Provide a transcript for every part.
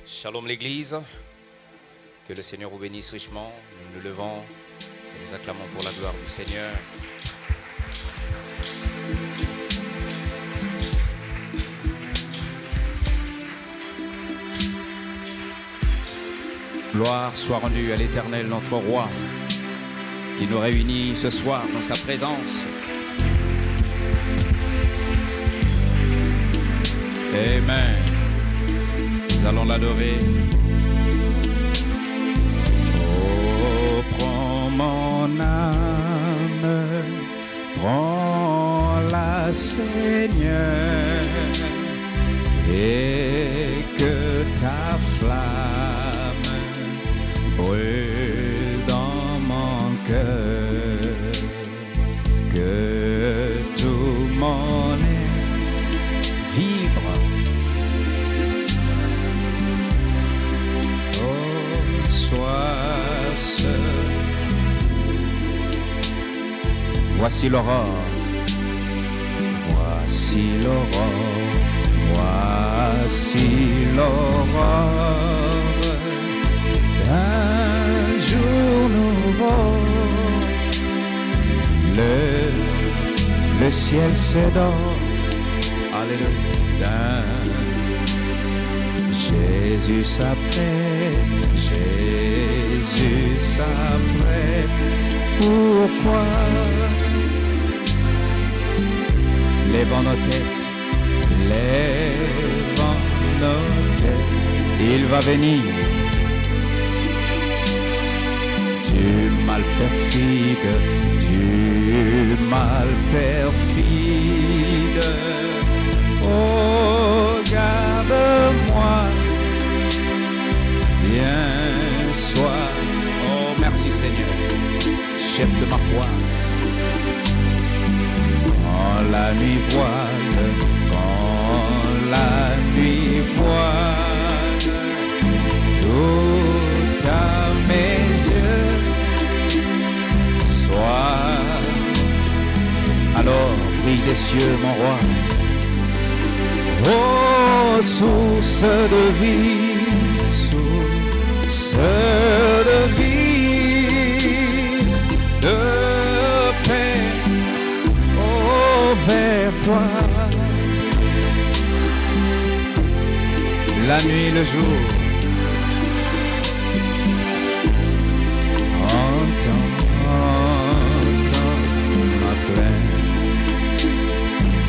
Shalom l'Église, que le Seigneur vous bénisse richement. Nous nous levons et nous acclamons pour la gloire du Seigneur. Gloire soit rendue à l'Éternel, notre Roi, qui nous réunit ce soir dans sa présence. Amen. Nous allons l'adorer. Oh, prends mon âme, prends-la, Seigneur, et que ta flamme brûle dans mon cœur, que tout mon être vibre. Voici l'aurore, voici l'aurore, voici l'aurore d'un jour nouveau. Le ciel s'édore, alléluia. Jésus s'apprête, Jésus s'apprête. Pourquoi lèvons nos têtes, lèvons nos têtes, il va venir du mal perfide, du mal perfide. Oh, garde-moi, bien sois, oh merci Seigneur, chef de ma foi. Quand la nuit voile, quand la nuit voile, tout à mes yeux, sois alors brille des cieux mon roi. Oh, source de vie, source de vie, de paix, oh, vers toi. La nuit, le jour, entends ma plainte.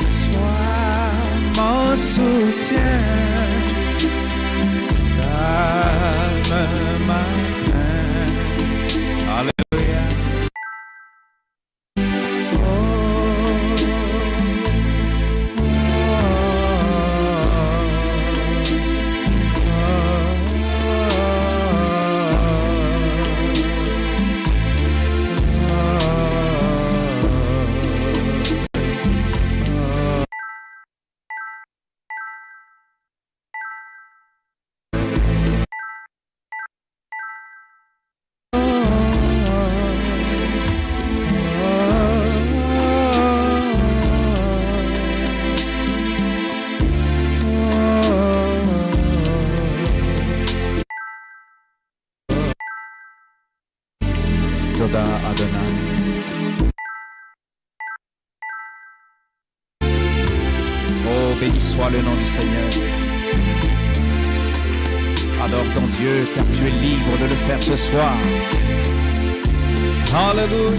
Sois mon soutien, calme ma crainte. Alléluia. Toda Adonai. Oh, béni soit le nom du Seigneur. Adore ton Dieu, car tu es libre de le faire ce soir. Alléluia.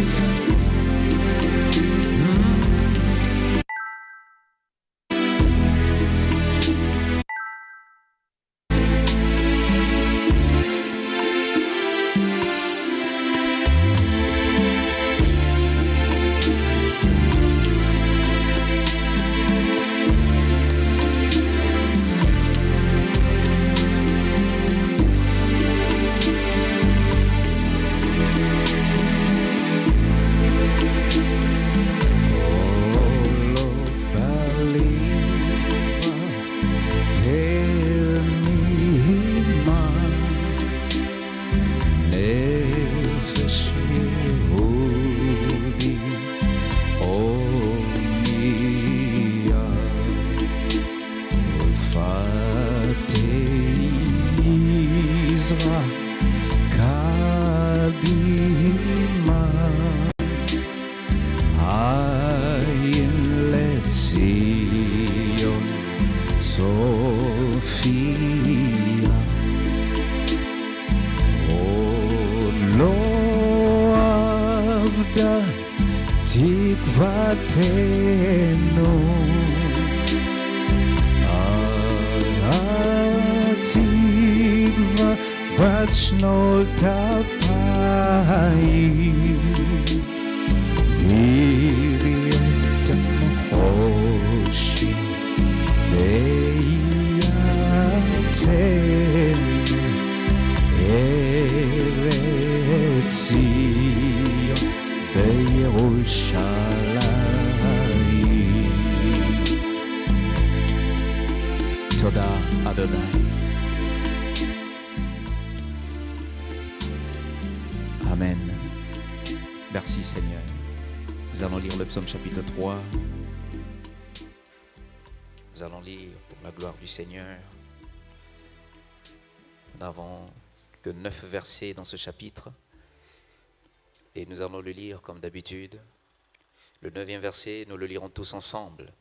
התקווה בת שנות אלפיים הביאה נחושי ביתנו ארץ ציון בירושלים. תודה אדוני. Amen. Merci Seigneur. Nous allons lire le psaume chapitre 3. Nous allons lire pour la gloire du Seigneur. Nous n'avons que 9 versets dans ce chapitre. Et nous allons le lire comme d'habitude. Le 9e verset, nous le lirons tous ensemble.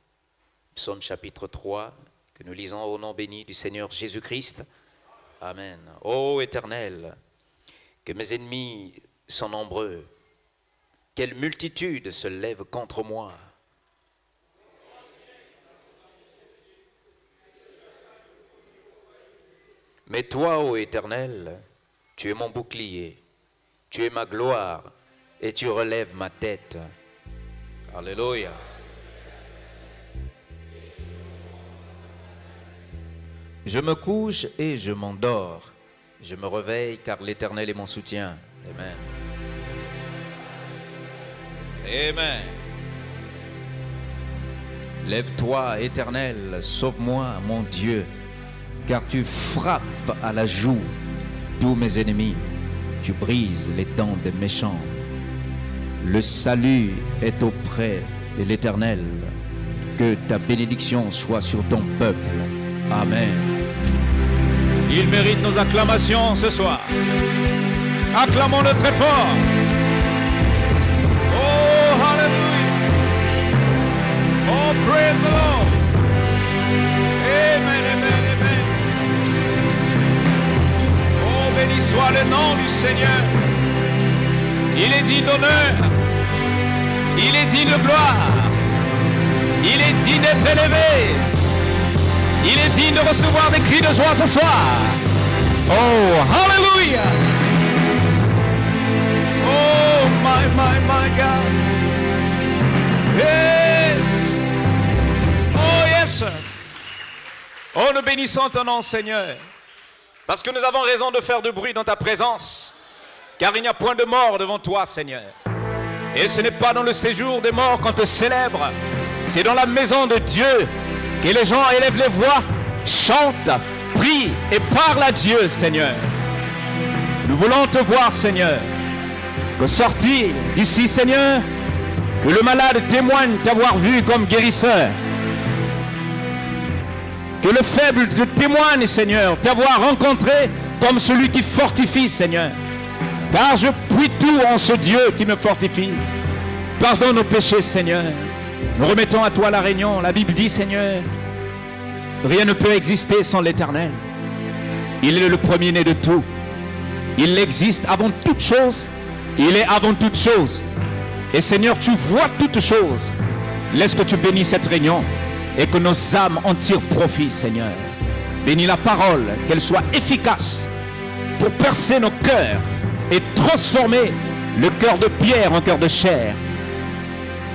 Psaume chapitre 3, que nous lisons au nom béni du Seigneur Jésus-Christ. Amen. Ô Éternel, que mes ennemis sont nombreux, quelle multitude se lève contre moi. Mais toi, ô Éternel, tu es mon bouclier, tu es ma gloire et tu relèves ma tête. Alléluia. Je me couche et je m'endors. Je me réveille car l'Éternel est mon soutien. Amen. Amen. Lève-toi, Éternel, sauve-moi, mon Dieu, car tu frappes à la joue tous mes ennemis. Tu brises les dents des méchants. Le salut est auprès de l'Éternel. Que ta bénédiction soit sur ton peuple. Amen. Il mérite nos acclamations ce soir. Acclamons-le très fort. Oh, hallelujah. Oh, praise the Lord. Amen, amen, amen. Oh, béni soit le nom du Seigneur. Il est digne d'honneur. Il est digne de gloire. Il est digne d'être élevé. Il est digne de recevoir des cris de joie ce soir. Oh, hallelujah. Oh, my God. Yes. Oh, yes, sir. Oh, nous bénissons ton nom, Seigneur. Parce que nous avons raison de faire de bruit dans ta présence. Car il n'y a point de mort devant toi, Seigneur. Et ce n'est pas dans le séjour des morts qu'on te célèbre. C'est dans la maison de Dieu que les gens élèvent les voix, chantent, prient et parlent à Dieu, Seigneur. Nous voulons te voir, Seigneur. Que sortir d'ici, Seigneur, que le malade témoigne t'avoir vu comme guérisseur. Que le faible te témoigne, Seigneur, t'avoir rencontré comme celui qui fortifie, Seigneur. Car je puis tout en ce Dieu qui me fortifie. Pardonne nos péchés, Seigneur. Nous remettons à toi la réunion. La Bible dit, Seigneur, rien ne peut exister sans l'Éternel. Il est le premier-né de tout. Il existe avant toute chose. Il est avant toute chose. Et Seigneur, tu vois toutes choses. Laisse que tu bénisses cette réunion et que nos âmes en tirent profit, Seigneur. Bénis la parole, qu'elle soit efficace pour percer nos cœurs et transformer le cœur de pierre en cœur de chair.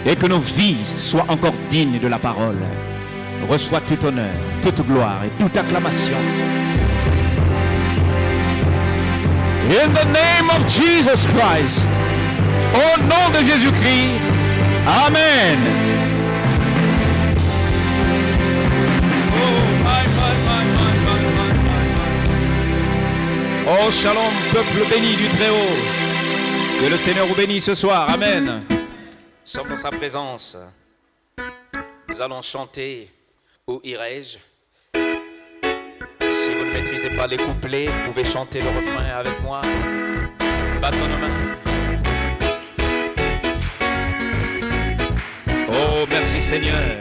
Et que nos vies soient encore dignes de la parole. Reçois tout honneur, toute gloire et toute acclamation. In the name of Jesus Christ. Au nom de Jésus-Christ. Amen. Oh, shalom, peuple béni du Très-Haut. Que le Seigneur vous bénisse ce soir. Amen. Nous sommes dans sa présence. Nous allons chanter Où irai-je? Si vous ne maîtrisez pas les couplets, vous pouvez chanter le refrain avec moi. Battons nos mains. Oh, merci Seigneur.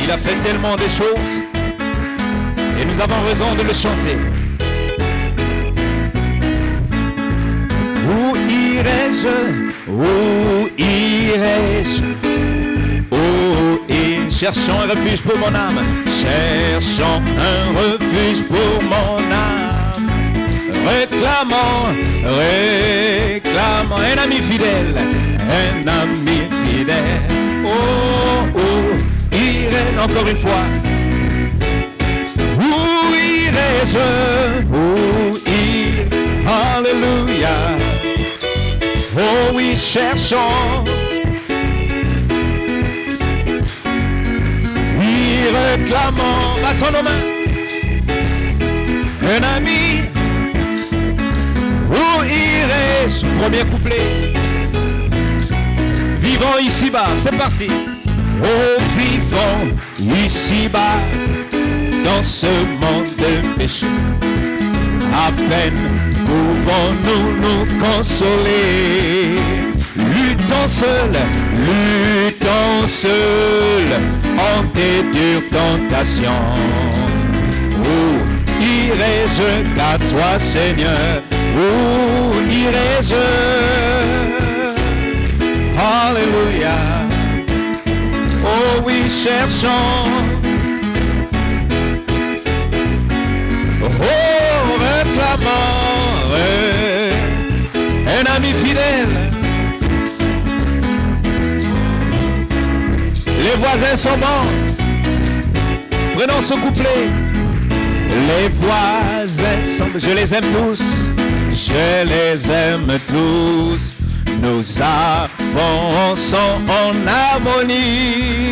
Il a fait tellement de choses et nous avons raison de le chanter. Où irai-je? Où irai-je? Cherchons un refuge pour mon âme. Cherchons un refuge pour mon âme. Réclamons, réclamons un ami fidèle, un ami fidèle. Oh, oh, irai encore une fois. Où irai-je? Où irai? Alléluia. Oh oui, cherchons. Oui, réclamons. Battons nos mains. Un ami. Où irai-je? Premier couplet. Vivons ici-bas, c'est parti. Oh, vivons ici-bas dans ce monde de péché. À peine pouvons-nous nous consoler. Luttons seuls en des dures tentations. Où irai-je qu'à toi, Seigneur? Où irai-je? Alléluia. Oh oui, cherchons. Oh, réclamons un ami fidèle. Les voisins sont morts. Prenons ce couplet. Les voisins sont... Je les aime tous. Je les aime tous. Nous avançons en harmonie.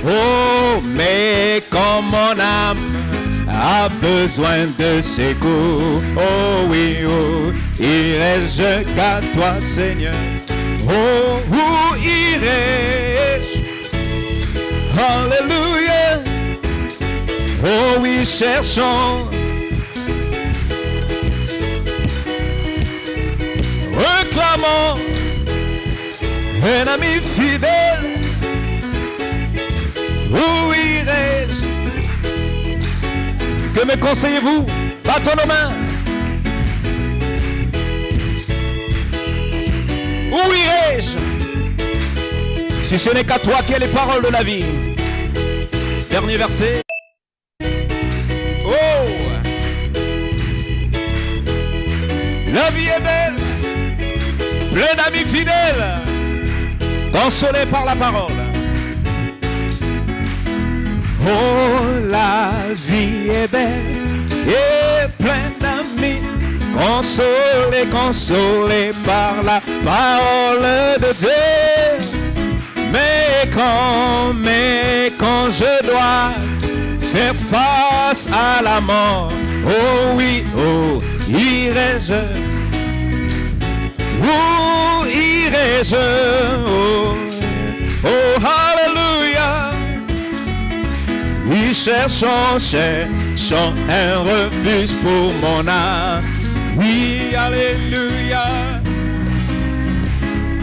Oh, mais comme mon âme a besoin de secours. Oh oui, oh, irai-je qu'à toi, Seigneur? Oh, où irai-je? Alléluia. Oh oui, cherchons. Réclamons un ami fidèle. Où irai-je? Que me conseillez-vous? Battons nos mains. Où irai-je? Si ce n'est qu'à toi qui es les paroles de la vie. Dernier verset. Oh! La vie est belle, pleine d'amis fidèles, consolés par la parole. Oh, la vie est belle et pleine d'amis, consolés par la parole de Dieu. Mais quand je dois faire face à la mort, oh oui, oh, irai-je? Où irai-je? Oh, oh, hallelujah. Oui, cherchons un refuge pour mon âme. Oui, alléluia.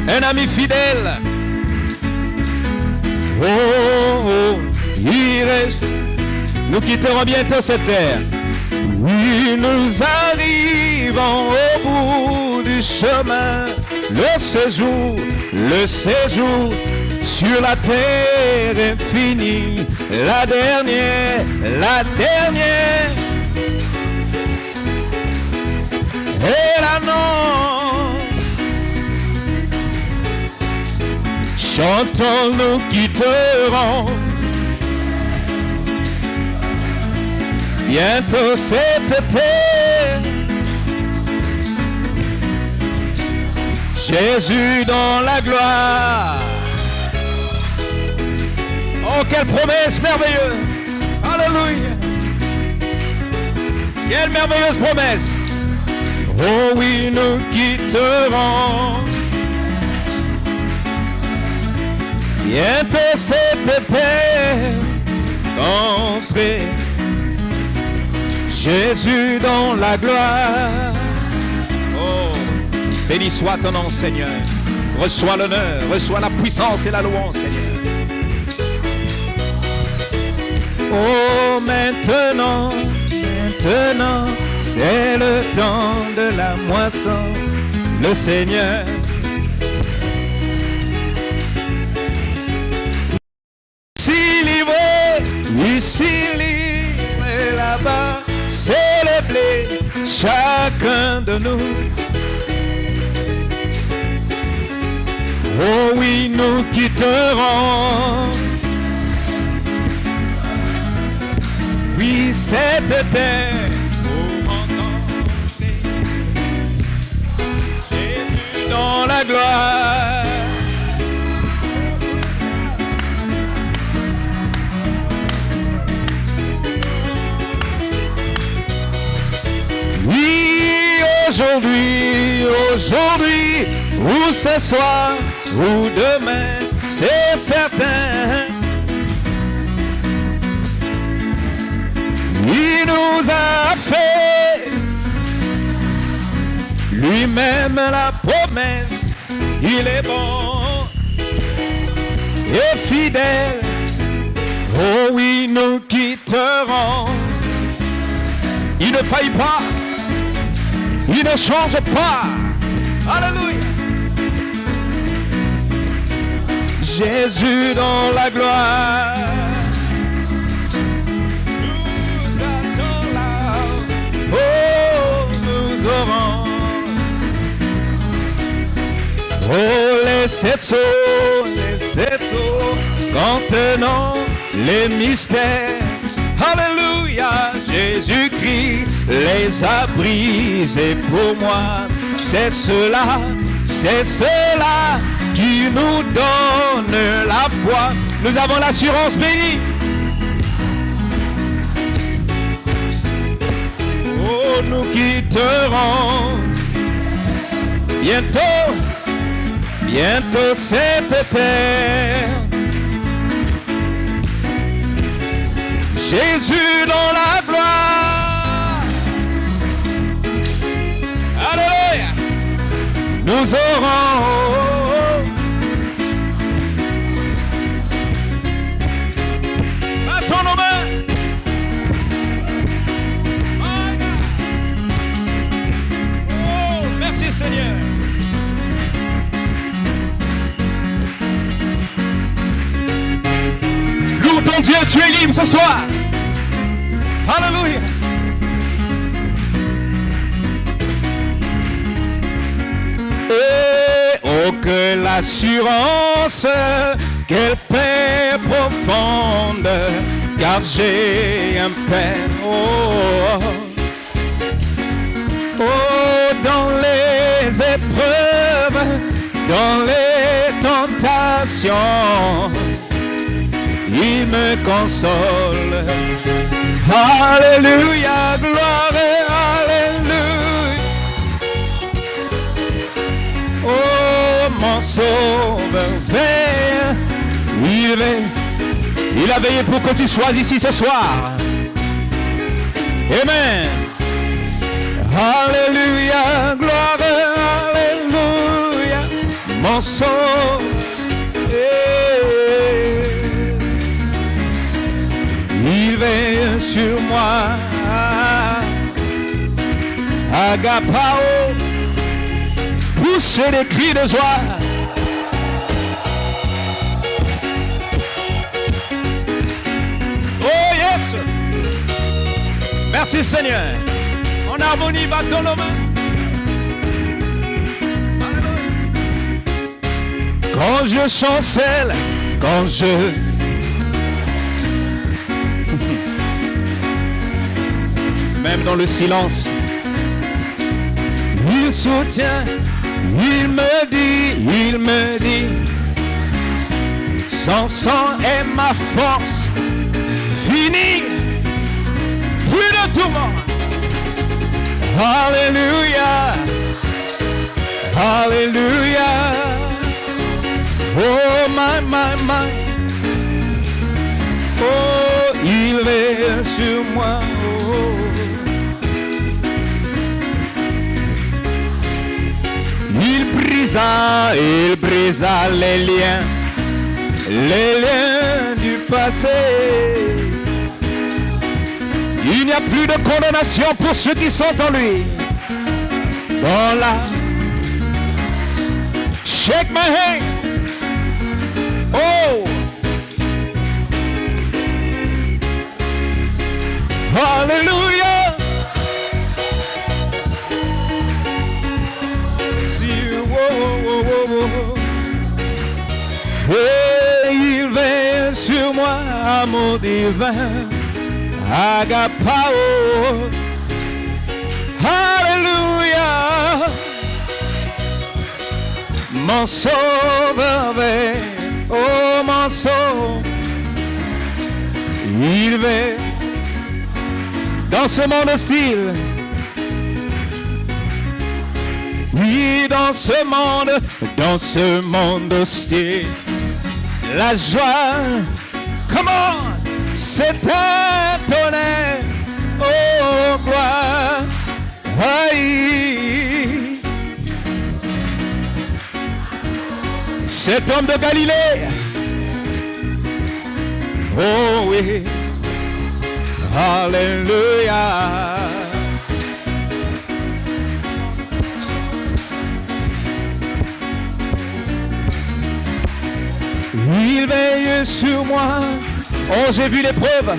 Un ami fidèle. Oh, oh, irai-je? Nous quitterons bientôt cette terre. Oui, nous arrivons au bout du chemin. Le séjour sur la terre est fini. La dernière est l'annonce. Chantons, nous quitterons bientôt cette terre. Jésus dans la gloire. Oh, quelle promesse merveilleuse. Alléluia. Quelle merveilleuse promesse. Oh oui, nous quitterons bientôt cette terre. Entrez, Jésus dans la gloire. Oh, béni soit ton nom, Seigneur. Reçois l'honneur, reçois la puissance et la louange, Seigneur. Oh, maintenant, c'est le temps de la moisson. Le Seigneur chacun de nous. Oh oui, nous quitterons. Oui, cette terre pour rencontrer Jésus dans la gloire. Oui, aujourd'hui, ou ce soir, ou demain, c'est certain. Il nous a fait lui-même la promesse. Il est bon et fidèle. Oh oui, nous quitterons. Il ne faillit pas. Il ne change pas. Alléluia. Jésus dans la gloire. Nous attend là. Oh, nous aurons. Oh, les sept sceaux contenant les mystères. Alléluia, Jésus-Christ les a brisés pour moi. C'est cela qui nous donne la foi. Nous avons l'assurance bénie. Oh, nous quitterons bientôt cette terre. Jésus dans la gloire. Alléluia. Nous aurons. Battons nos mains. Oh, merci Seigneur. Loue ton Dieu, tu es libre ce soir. Alléluia. Et oh que l'assurance, quelle paix profonde, car j'ai un Père. Oh, oh, dans les épreuves, dans les tentations, il me console. Alléluia, gloire, alléluia. Oh, mon sauveur veille. Il a veillé pour que tu sois ici ce soir. Amen. Alléluia, gloire, alléluia. Mon sauveur. Il veille sur moi. Agapao, poussez des cris de joie. Oh yes. Merci Seigneur. En harmonie, battons nos mains. Quand je chancelle, quand je même dans le silence, il soutient, il me dit, son sang est ma force, fini, plus de tourment. Alléluia, alléluia, oh my, oh, il est sur moi, oh. Il brisa les liens du passé. Il n'y a plus de condamnation pour ceux qui sont en lui. Dans la shake my hand. Oh, hallelujah. sur moi, amour divin, agapao. Alléluia, mon sauveur veille, oh mon sauveur, il veille dans ce monde hostile. Oui, dans ce monde hostile, la joie, comment s'étonner, oh gloire, aïe. Cet homme de Galilée, oh oui, alléluia. Il veille sur moi. Oh, j'ai vu l'épreuve.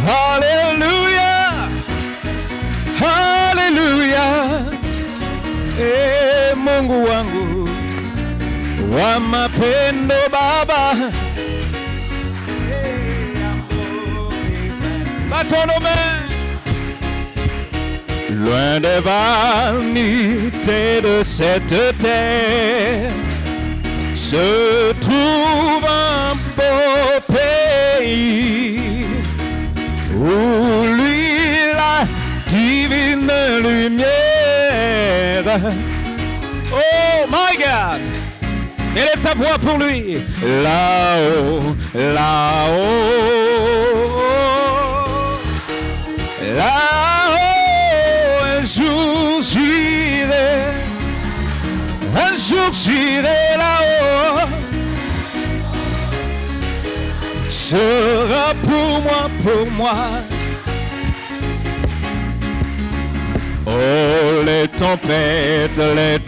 Alléluia. Alléluia. E Mungu wangu wa mapendo Baba. Battons nos mains. Loin des vanités de cette terre se trouve un beau pays où lui la divine lumière. Oh my God! Quelle est ta voix pour lui? Là-haut, là-haut, là-haut. Un jour j'irai là-haut, sera pour moi. Oh, les tempêtes et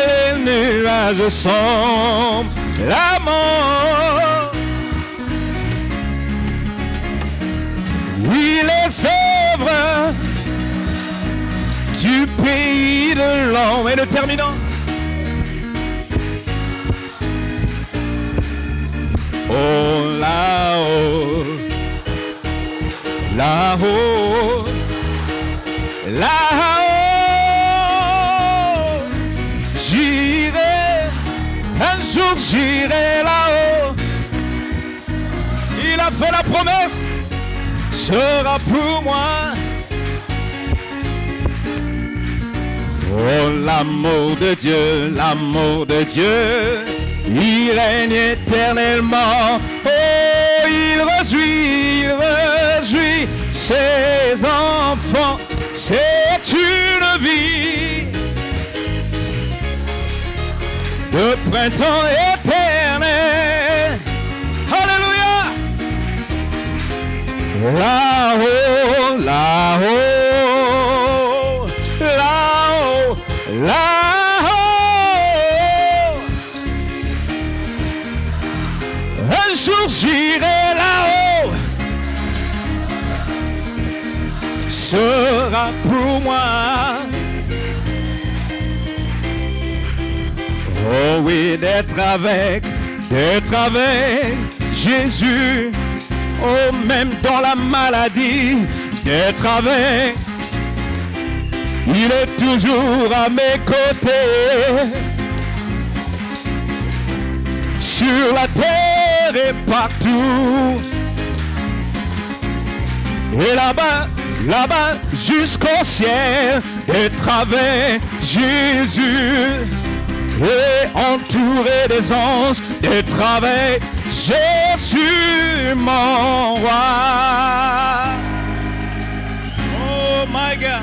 les nuages sont la mort. Oui, les œuvres du pays de l'homme. Et le terminant. Oh, là-haut, là-haut, là-haut, j'irai, un jour j'irai là-haut. Il a fait la promesse, sera pour moi. Oh, l'amour de Dieu, il règne éternellement. Oh, il réjouit ses enfants. C'est une vie de printemps éternel. Alléluia. Là-haut, là-haut, là-haut, un jour j'irai là-haut, sera pour moi. Oh oui, d'être avec Jésus, oh même dans la maladie, d'être avec. Il est toujours à mes côtés, sur la terre et partout. Et là-bas, jusqu'au ciel, d'être avec Jésus. Et entouré des anges, d'être avec Jésus, mon roi. Oh my God.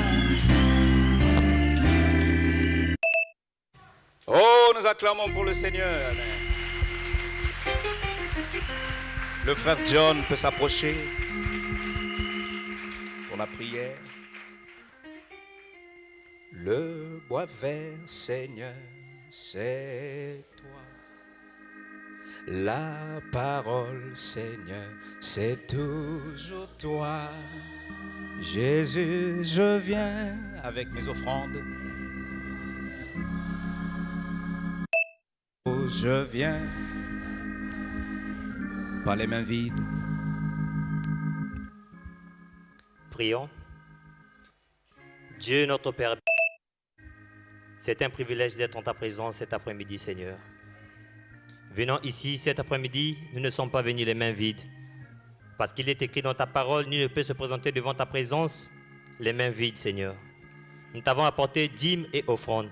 Oh, nous acclamons pour le Seigneur. Amen. Le frère John peut s'approcher pour la prière. Le bois vert, Seigneur, c'est toi. La parole, Seigneur, c'est toujours toi. Jésus, je viens avec mes offrandes. je viens, pas les mains vides. Prions. Dieu notre Père, c'est un privilège d'être en ta présence cet après-midi, Seigneur. Venant ici cet après-midi, nous ne sommes pas venus les mains vides. Parce qu'il est écrit dans ta parole, nul ne peut se présenter devant ta présence les mains vides, Seigneur. Nous t'avons apporté dîmes et offrandes.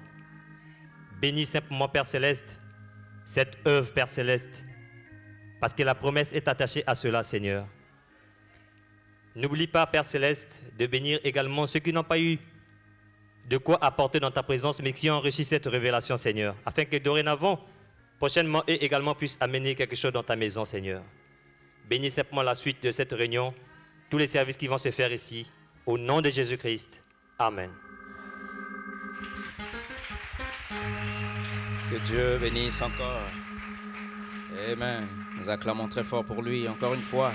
Bénis simplement, Père Céleste, cette œuvre, Père Céleste, parce que la promesse est attachée à cela, Seigneur. N'oublie pas, Père Céleste, de bénir également ceux qui n'ont pas eu de quoi apporter dans ta présence, mais qui ont reçu cette révélation, Seigneur, afin que dorénavant, prochainement, eux également puissent amener quelque chose dans ta maison, Seigneur. Bénis simplement la suite de cette réunion, tous les services qui vont se faire ici, au nom de Jésus-Christ. Amen. Que Dieu bénisse encore. Amen. Nous acclamons très fort pour lui, encore une fois.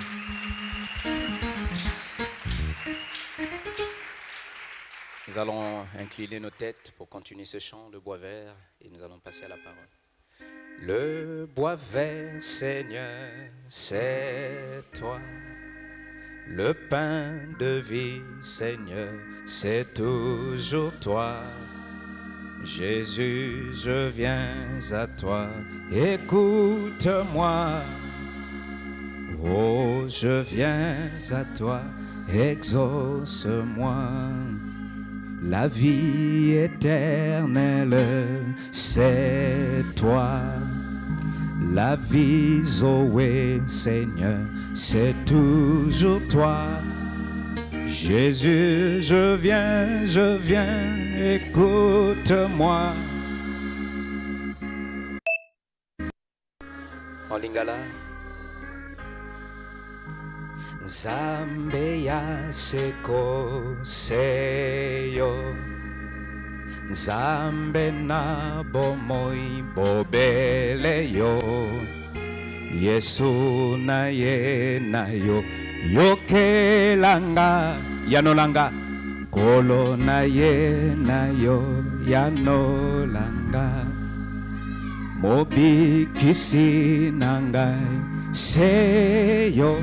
Nous allons incliner nos têtes pour continuer ce chant, le bois vert, et nous allons passer à la parole. Le bois vert, Seigneur, c'est toi. Le pain de vie, Seigneur, c'est toujours toi. Jésus, je viens à toi, écoute-moi. Oh, je viens à toi, exauce-moi. La vie éternelle, c'est toi. La vie Zoé, Seigneur, c'est toujours toi. Jésus, je viens, écoute-moi. En lingala. Nzambe ya seko seyo, Nzambe na bomoi bobele yo, Yesu na ye na yo, yokelanga yanolanga, kolo na ye na yo yanolanga, mobikisi nangai seyo.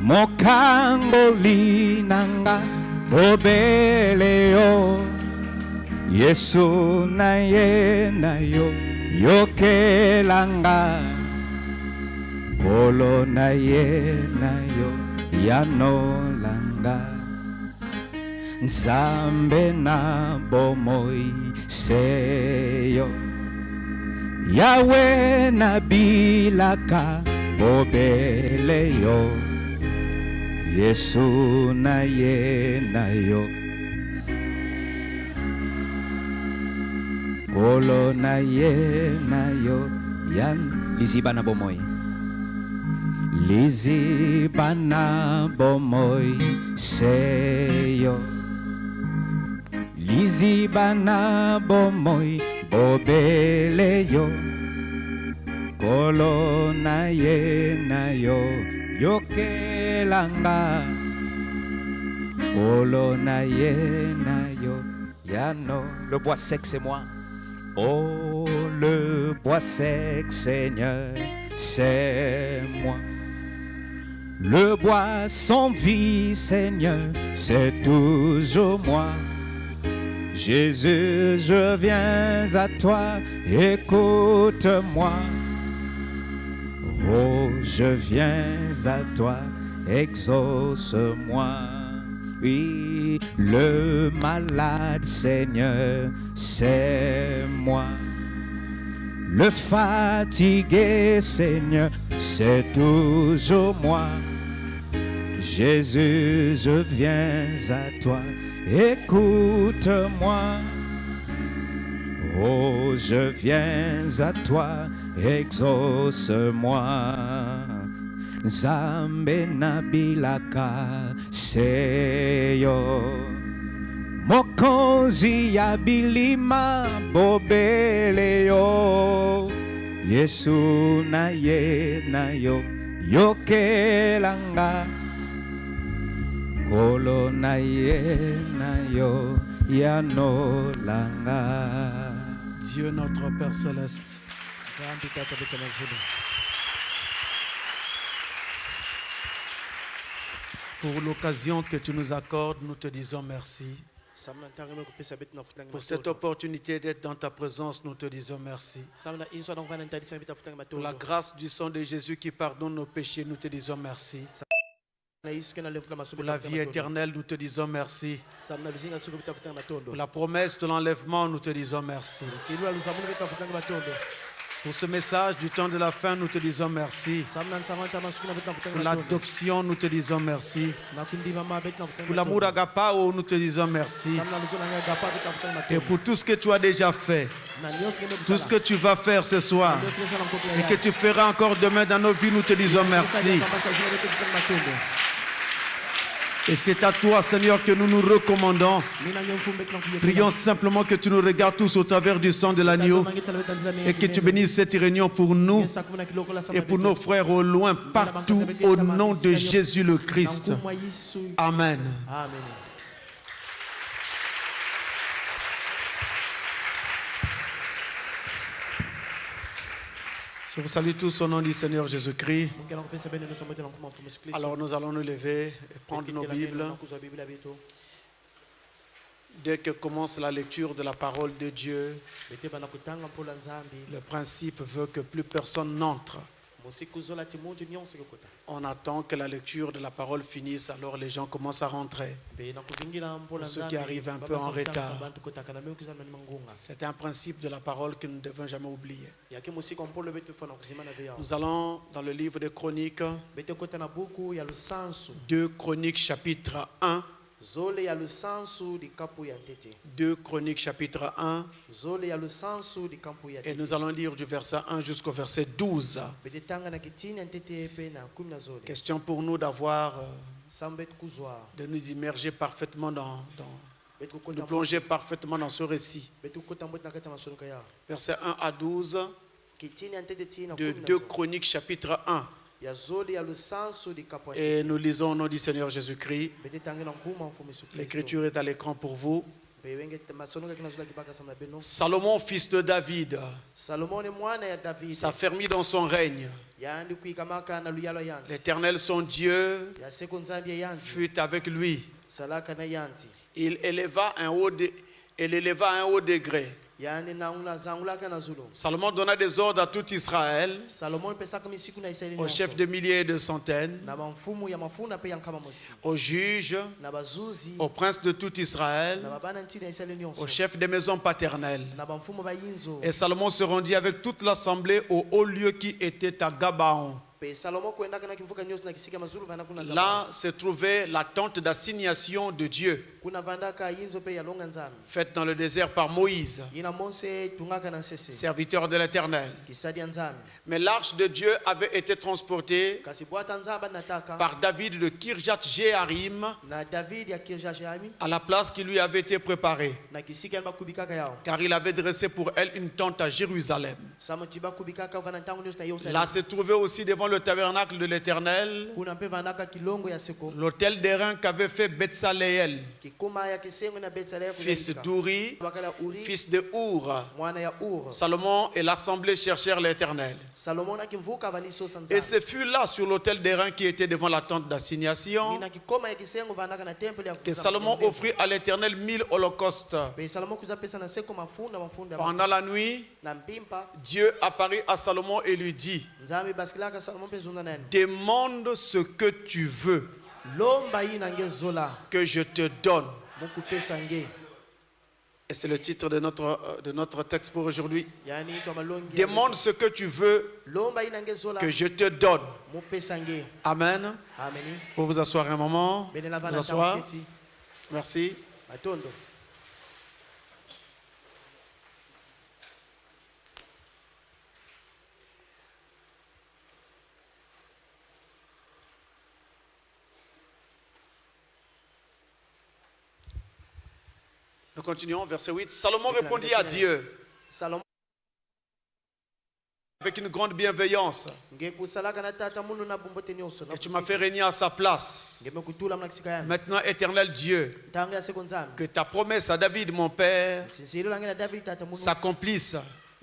Mokangoli nanga bobeleo, Yesu na ye na yo yokelanga, kolo na ye na yo yanolanga. Nzambe na bomoi seyo, Yahweh na bilaka bobeleo, Yesu na ye na yo, kolo na ye na yo yan. Liziba na bomoi, liziba na bomoi seyo, liziba na bomoi bobele yo, kolo na ye na yo yokelanga, kolo na ye na yo yano. Le bois sec, c'est moi. Oh, le bois sec, Seigneur, c'est moi. Le bois sans vie, Seigneur, c'est toujours moi. Jésus, je viens à toi, écoute-moi. Oh, je viens à toi, exauce-moi. Oui, le malade, Seigneur, c'est moi. Le fatigué, Seigneur, c'est toujours moi. Jésus, je viens à toi, écoute-moi. Oh, je viens à toi, exauce-moi. Nzambe na bilaka seyo, mokonzi ya bilima bobele yo, Yesu na ye na yo yokelanga, kolo na ye na yo yanolanga. Dieu notre Père Céleste, Nzambe Tata beta mazulu. Pour l'occasion que tu nous accordes, nous te disons merci. Samna ntangame kupesa beta nafutanga Pour cette matondo. opportunité d'être dans ta présence, nous te disons merci. Samna inswa ndongwana ntadisa beta futanga Pour la matondo. grâce du sang de Jésus qui pardonne nos péchés, nous te disons merci. Na Yesu kana lefuka masuku Pour la vie éternelle, nous te disons merci. Samna luzinga suku beta futanga matondo. Pour la promesse de l'enlèvement, nous te disons merci. Silwa luzamu beta futanga matondo. Pour ce message du temps de la fin, nous te disons merci. Samna nsawanta masuku na beta futanga Pour matondo. l'adoption, nous te disons merci. Na kundi mama beta futanga Pour l'amour agapao, nous te disons merci. Samna luzona nga gapa beta futanga Et matondo. pour tout ce que tu as déjà fait, Na nyos kene tout ce que tu vas faire ce soir, Nyos kene sana mkopla et que tu feras encore demain dans nos vies, nous te disons merci. Et c'est à toi, Seigneur, que nous nous recommandons. Prions simplement que tu nous regardes tous au travers du sang de l'agneau et que tu bénisses cette réunion pour nous et pour nos frères au loin, partout, au nom de Jésus le Christ. Amen. Amen. Je vous salue tous au nom du Seigneur Jésus-Christ. Alors, Alors nous allons nous lever et prendre nos Bibles. Dès que commence la lecture de la parole de Dieu, le principe veut que plus personne n'entre. On attend que la lecture de la parole finisse, alors les gens commencent à rentrer. Pour ceux qui arrivent un peu en retard. C'est un principe de la parole que nous ne devons jamais oublier. Nous allons dans le livre des Chroniques, 2 Chroniques chapitre 1. 2 Chroniques chapitre 1. Et nous allons lire du verset 1 jusqu'au verset 12. Question pour nous d'avoir, de nous immerger parfaitement de plonger parfaitement dans ce récit. Verset 1 à 12 de 2 Chroniques chapitre 1. Et nous lisons au nom du Seigneur Jésus-Christ. L'écriture est à l'écran pour vous. Salomon, fils de David, s'affermit dans son règne. L'Éternel, son Dieu, fut avec lui. Il éleva un haut degré. Salomon donna des ordres à tout Israël, aux chefs de milliers et de centaines, aux juges, aux princes de tout Israël, aux chefs des maisons paternelles. Et Salomon se rendit avec toute l'assemblée au haut lieu qui était à Gabaon. Là se trouvait la tente d'assignation de Dieu, faite dans le désert par Moïse, serviteur de l'Éternel. Mais l'arche de Dieu avait été transportée par David de Kirjat Jearim à la place qui lui avait été préparée, car il avait dressé pour elle une tente à Jérusalem. Là se trouvait aussi devant le tabernacle de l'Éternel l'autel d'airain qu'avait fait Betsaleel, fils d'Uri, fils de Our. Salomon et l'assemblée cherchèrent l'Éternel. Et ce fut là sur l'autel d'airain qui était devant la tente d'assignation que Salomon offrit à l'Éternel 1000 holocaustes. Pendant la nuit, Dieu apparut à Salomon et lui dit: demande ce que tu veux que je te donne. Et c'est le titre de notre texte pour aujourd'hui. Demande ce que tu veux que je te donne. Amen. Il faut vous asseoir un moment. Vous asseoir. Merci. Nous continuons, verset 8. Salomon répondit à Dieu avec une grande bienveillance: et tu m'as fait régner à sa place. Maintenant, Éternel Dieu, que ta promesse à David, mon père, s'accomplisse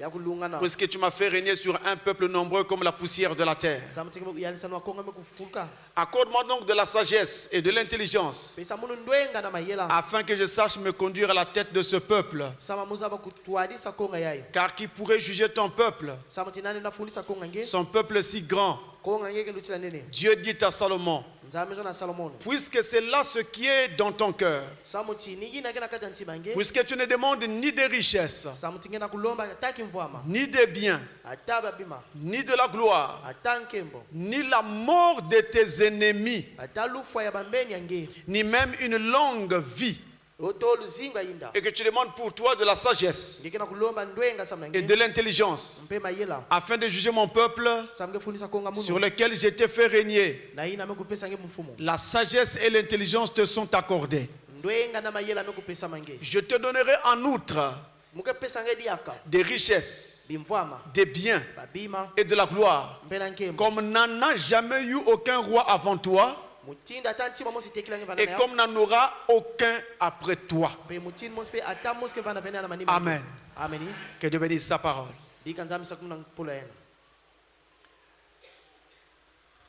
ya kulungana puisque tu m'as fait régner sur un peuple nombreux comme la poussière de la terre. samuthingi yalisana konga mekufuluka Accorde-moi donc de la sagesse et de l'intelligence, pesa munhu ndwenga na mayela afin que je sache me conduire à la tête de ce peuple. sama muzava kutwadisa konga yayo Car qui pourrait juger ton peuple, samuthi nani nafundisa konga nge son peuple si grand? konga ngeke luthila nene Dieu dit à Salomon, nzame na Salomon puisque c'est là ce qui est dans ton cœur, samuthi ni yina kena kata ntsima nge puisque tu ne demandes ni des richesses, samuthi ngena kulomba ataki mvwama ni des biens, ataba bima ni de la gloire, atankembo ni la mort de tes ennemis, atalufa ya bambeni yange ni même une longue vie, otolu zinga inda et que tu demandes pour toi de la sagesse ngekena kulomba ndwenga samna et nge de l'intelligence, mpe mayela afin de juger mon peuple samge fundisa konga sur munhu lequel j'ai été fait régner. na yina mekupesa nge mfumo La sagesse et l'intelligence te sont accordées. ndwenga na mayela mekupesa mange Je te donnerai en outre mukepesa nge diaka des richesses, bimvwama des biens babima et de la gloire, mpe na nkembo comme n'en a jamais eu aucun roi avant toi, mutinda ata ntima mosi tekila nge vana et na comme n'en aura aucun après toi. mpe mutini mosi mpe ata mosi ke vana vene na manima Amen. ameni Que Dieu bénisse sa parole. dika nzambe sakumna mpula yena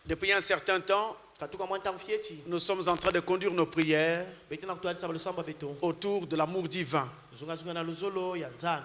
Depuis un certain temps, katuka mwa ntango fieti nous sommes en train de conduire nos prières bete na kutwalisa balusamba beto autour de l'amour divin. zungazunga na luzolo ya nzambe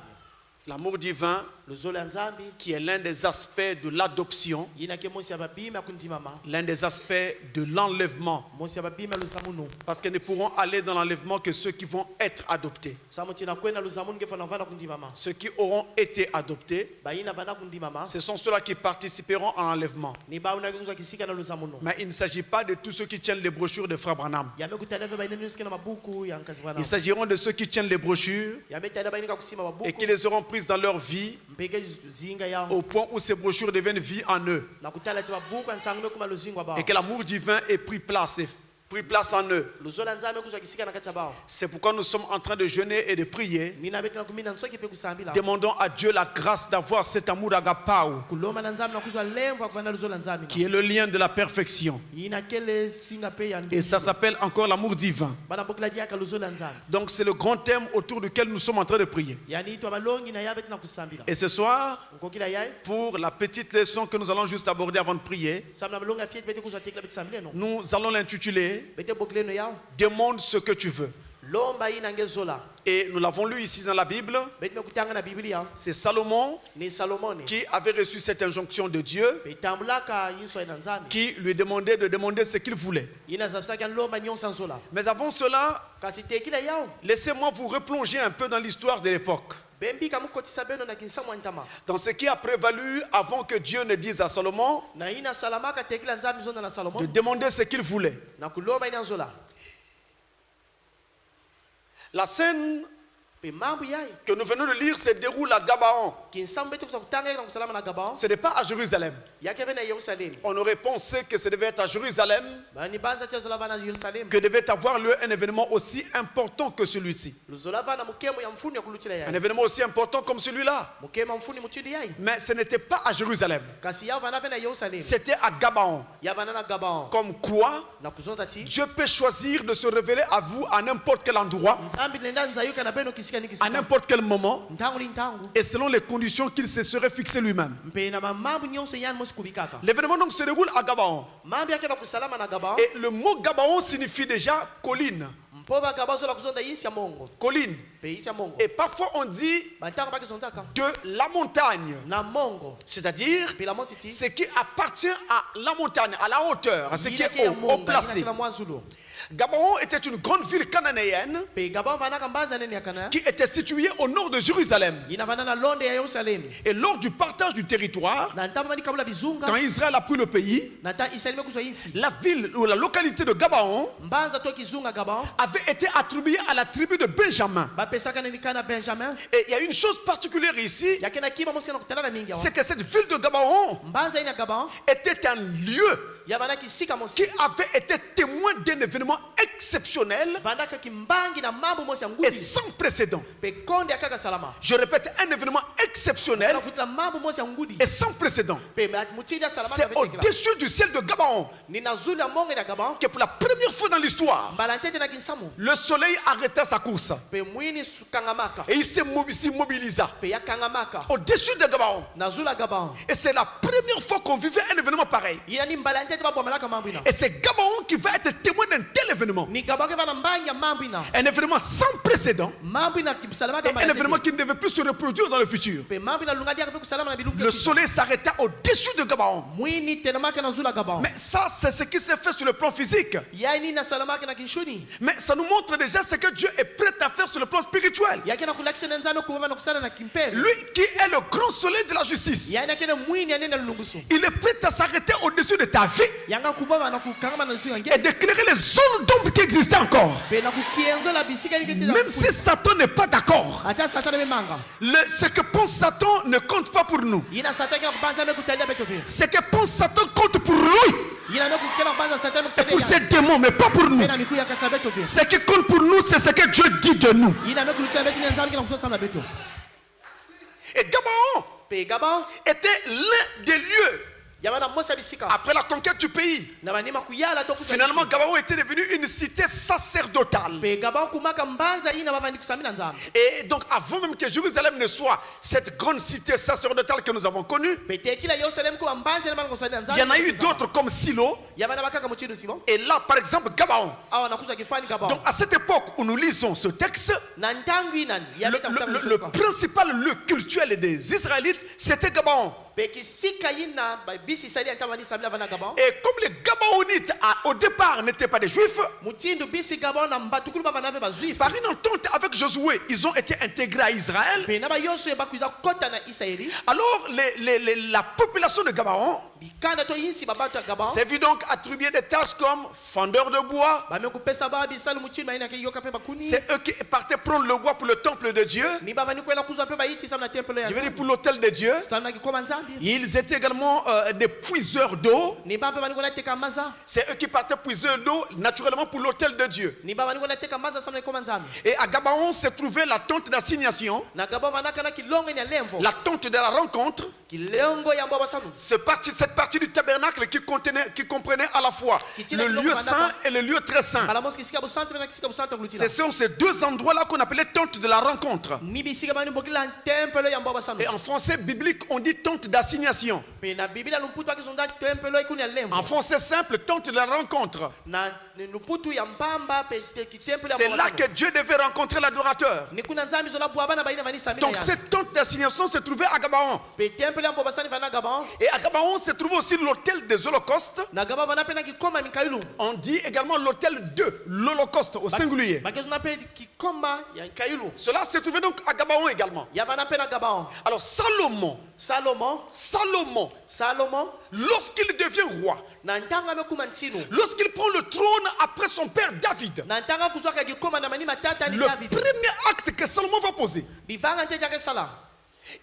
L'amour divin luzolo ya nzambe qui est l'un des aspects de l'adoption, yina ke mosi ya babima kundimama l'un des aspects de l'enlèvement. mosi ya babima luzamuno Parce que ne pourront aller dans l'enlèvement que ceux qui vont être adoptés. samuti na kwenda luzamuno nge fana vana kundimama Ceux qui auront été adoptés, bayina vana kundimama ce sont ceux-là qui participeront à l'enlèvement. ni bauna kuzwa kisika na luzamuno Mais il ne s'agit pas de tous ceux qui tiennent les brochures de Frère Branham. yamekutana ve bayina nuske na mabuku ya nkazi bwana Il s'agiront de ceux qui tiennent les brochures yametana bayina kusima et qui mabuku les auront prises dans leur vie mpeke zinga yao au point où ces brochures deviennent vie en eux. na kutala ti mabuku ansangu mekuma luzingwa bao Et que l'amour divin ait pris place en eux. luzola nzambe kuzwa kisika na kati ya bao C'est pourquoi nous sommes en train de jeûner et de prier. mina bete na kumina nsoki pe kusambila Demandons à Dieu la grâce d'avoir cet amour agapao kuloma na nzambe na kuzwa lemvo akuvana luzola nzambe qui est le lien de la perfection. yina kele singa pe ya Et ça s'appelle encore l'amour divin. bana mbokela diaka luzola nzambe Donc c'est le grand thème autour duquel nous sommes en train de prier. yani itwa balongi na ya bete na kusambila Et ce soir, nkokila yaye pour la petite leçon que nous allons juste aborder avant de prier, samna balonga fieti bete kuzwa tekla bete sambile no nous allons l'intituler bete bokleno yao Demande ce que tu veux. lomba yina ngezola Et nous l'avons lu ici dans la Bible. bete mekutanga na biblia C'est Salomon ni salomoni qui avait reçu cette injonction de Dieu, petambulaka yinso ina nzambe qui lui demandait de demander ce qu'il voulait. yina zabisaki lomba nyonso nzola Mais avant cela, kasi tekila yao laissez-moi vous replonger un peu dans l'histoire de l'époque, bembika mukotisa beno na kinsa mwantama dans ce qui a prévalu avant que Dieu ne dise à Salomon na yina salamaka tekila nzambe zonda na de salomon demander ce qu'il voulait. na kulomba ina nzola La scène pe mambo yaye que nous venons de lire se déroule à Gabaon. kinsambo bete kuza kutanga na kusalama na gabao Ce n'est pas à Jérusalem. yake vena yerusalemu On aurait pensé que ça devait être à Jérusalem bani banza tia zola vana yerusalemu que devait avoir lieu un événement aussi important que celui-ci. luzola vana mukemo ya mfundi ya kulutila Un yaye événement aussi important comme celui-là. mukema mfundi mutindi yaye Mais ce n'était pas à Jérusalem. kasi ya vana vena yerusalemu C'était à Gabaon. ya vana na gabao Comme quoi, na kuzonda ti Dieu peut choisir de se révéler à vous à n'importe quel endroit, nzambi nenda nzayuka na beno kisika ni à kisika n'importe quel moment, ntangu li ntangu et selon les conditions qu'il se serait fixé lui-même. mpe na mamambo nyonso yani mosi kubikaka L'événement donc se déroule à Gabaon. mambo yake na kusalama na gabao Et le mot Gabaon signifie déjà colline. mpo bagabao zola kuzonda yinsi ya mongo Colline. pe yinsi ya mongo Et parfois on dit bantango bakizondaka de la montagne. na mongo C'est-à-dire pe la mosi ti ce qui appartient à la montagne, à la hauteur, à ce qui yina ke est ya haut monga placé. yina ke na mwazulo Gabaon était une grande ville cananéenne pe gabao vanaka mbanza nene ya kana qui était située au nord de Jérusalem. yina vana na londe ya yerusalemu Et lors du partage du territoire, na ntambo bani kabula quand bizunga Israël a pris le pays, na ta israeli mekuzwa yinsi la ville ou la localité de Gabaon mbanza to kizunga gabao avait été attribuée à la tribu de Benjamin. bapesaka neni kana benjamin Et il y a une chose particulière ici, yake na kima mosi na kutana na mingi c'est que cette ville de Gabaon mbanza ina gabao était un lieu yabana kisika qui mosi avait été témoin d'un événement exceptionnel vandaka kimbangi na mambo mosi ya et ngudi sans précédent. pe konde akaka salama Je répète, un événement exceptionnel kafutila mambo mosi ya ngudi et sans précédent. pe mutidi ya salama C'est au-dessus du ciel de Gabaon nina zuli ya monge na gabon que pour la première fois dans l'histoire, mbalantete na kinsamu le soleil arrêta sa course pe mwini kangamaka et il s'immobilisa pe ya kangamaka au-dessus de Gabaon. na zula gabon Et c'est la première fois qu'on vivait un événement pareil. ina ni mbalantete ba bomalaka mambo ina Et c'est Gabaon qui va être témoin d'un tel événement. ni gabon ke bana mbangi ya mambo ina Un événement sans précédent mambo ina kisalama et kama un événement qui ne devait plus se reproduire dans le futur. pe mambo ina lunga dia ka kusalama na biluka Le soleil s'arrêta au-dessus de Gabaon. mwini tenamaka na zula gabon Mais ça, c'est ce qui s'est fait sur le plan physique. yaini na salamaka na kinshuni Mais ça nous montre déjà ce que Dieu est prêt à faire sur le plan spirituel. yake na kulakisa na nzame kubaba na kusala na kimpele Lui qui est le grand soleil de la justice, yaina kene mwini anene lungusu il est prêt à s'arrêter au-dessus de ta vie yanga kubaba na kukangama na nzinga et ngeke d'éclairer les zones d'ombre qui existaient encore. pe na kukienzo la bisika ni kiti Même si Satan n'est pas d'accord, ata satana be manga ce que pense Satan ne compte pas pour nous. yina satana kina kubanza me kutalia beto ve Ce que pense Satan compte pour lui yina me kukena kubanza satana me et pour kutalia ses démons, mais pas pour nous. pe na miku ya kasa beto ve Ce qui compte pour nous, c'est ce que Dieu dit de nous. yina me kulutia beto ni nzambe kina kusosa na beto Et Gabaon pe gabon était l'un des lieux, yabana mosa bisika après la conquête du pays, na banima kuyala to kusa finalement Gabaon était devenu une cité sacerdotale. pe gabon kumaka mbanza ina baba ndikusamina nzambe Et donc avant même que Jérusalem ne soit cette grande cité sacerdotale que nous avons connue, pe tekila Yerusalem ko mbanza na bana kusalia nzambe il y en a eu d'autres comme Silo. yabana bakaka muchidu simo Et là, par exemple, Gabaon. awa nakusa kifani gabon Donc à cette époque où nous lisons ce texte, na ntangu ina yabeta le principal lieu cultuel des Israélites, c'était Gabaon. pe kisika ina ba bisi sali antamani samila bana gabon Et comme les Gabaonites au départ n'étaient pas des Juifs, mutindu bisi gabon na mbatukulu baba nave ba juif par une entente avec Josué, ils ont été intégrés à Israël. pe na ba yoso bakuiza kota na Israeli Alors la population de Gabaon bikanda to yinsi babato ya gabon s'est vu donc attribuer des tâches comme fendeur de bois. ba me kupesa ba bisalu mutindu ina ke yoka pe bakuni C'est eux qui partaient prendre le bois pour le temple de Dieu. ni baba ni kwenda kuzwa pe ba yiti sana temple ya Je veux dire pour l'autel de Dieu. tana kikoma nzambi Ils étaient également des puiseurs d'eau. ni baba bani kwenda teka maza C'est eux qui partaient puiser d'eau naturellement pour l'autel de Dieu. ni baba ni kwenda teka maza sana kikoma nzambi Et à Gabaon se trouvait la tente d'assignation, na gabon manaka na kilongo ni lemvo la tente de la rencontre. kilongo ya mbaba sanu Cette partie du tabernacle qui comprenait à la fois le lieu saint et le lieu très saint. kala moski kisika bu centre na kisika bu centre kulutina Ce sont ces deux endroits-là qu'on appelait tente de la rencontre. ni bisika bani bokila temple ya mbaba sanu Et en français biblique, on dit tente d'assignation. pe na biblia lumputu akizonda temple ikuni ya lemvo En français simple, tente de la rencontre. na lumputu ya mbamba pe ki temple ya C'est mbaba là sanu que Dieu devait rencontrer l'adorateur. ni kuna nzambi zola bwa bana baina bani samina Donc cette tente d'assignation se trouvait à Gabaon. pe temple ya mbaba sanu vana gabon Et à Gabaon se trouvait aussi l'autel des holocaustes. na gabon bana pe na kikoma mikailu On dit également l'autel de l'holocauste au singulier. bakezona pe kikoma ya mikailu Cela se trouvait donc à Gabaon également. ya bana pe na gabon Alors Salomon, Salomon lorsqu'il devient roi, na ntanga amekuma ntino lorsqu'il prend le trône après son père David, na ntanga kuzwaka kikoma na mani matata ni le David premier acte que Salomon va poser, bivanga nte jake sala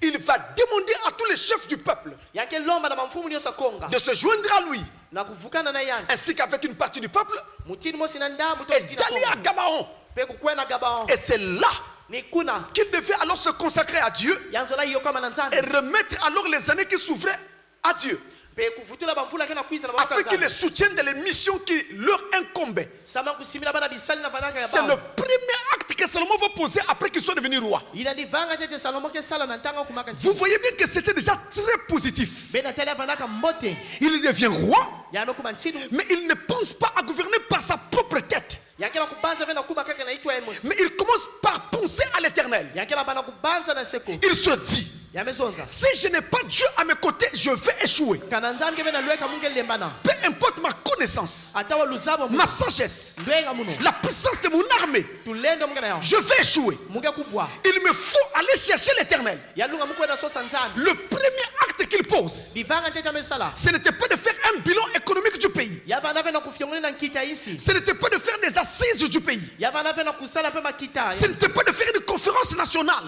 il va demander à tous les chefs du peuple yake lomba na mamfumu nyonso konga de se joindre à lui, na kuvukana na yanzi ainsi qu'avec une partie du peuple, mutini mosi na ndamu to et mtina d'aller à Gabaon. pe kukwena gabon Et c'est là ni kuna qu'il devait alors se consacrer à Dieu yanzola yokoma na et nzambe remettre alors les années qui s'ouvraient à Dieu, pe kuvutula bamfula kana kuisa na afin qu'il les mabaka soutienne dans les missions qui leur incombaient. sama kusimila bana bisali na vanaka ya C'est le ba premier acte que Salomon va poser après qu'il soit devenu roi. ina divanga tete Salomo ke sala na ntanga kumaka Vous voyez bien que c'était déjà très positif. bena tele vanaka mbote Il devient roi, ya amekuma ntino mais il ne pense pas à gouverner par sa propre tête. yake na kubanza vena kuba kaka na itwa emos Mais il commence par penser à l'éternel. yake na bana kubanza na seko Il se dit, yamezonza si je n'ai pas Dieu à mes côtés, je vais échouer. kana nzambe vena lweka munge lembana Peu importe ma connaissance, atawa luzabo ma sagesse, lwenga muno la puissance de mon armée, tulendo munge na yao je vais échouer. munge kubwa Il me faut aller chercher l'éternel. yalunga mukwenda sosa nzambe Le premier acte qu'il pose, bivanga tete amesala ce n'était pas de faire un bilan économique du pays. Ce n'était pas de faire des assises du pays. Ce n'était pas de faire une conférence nationale.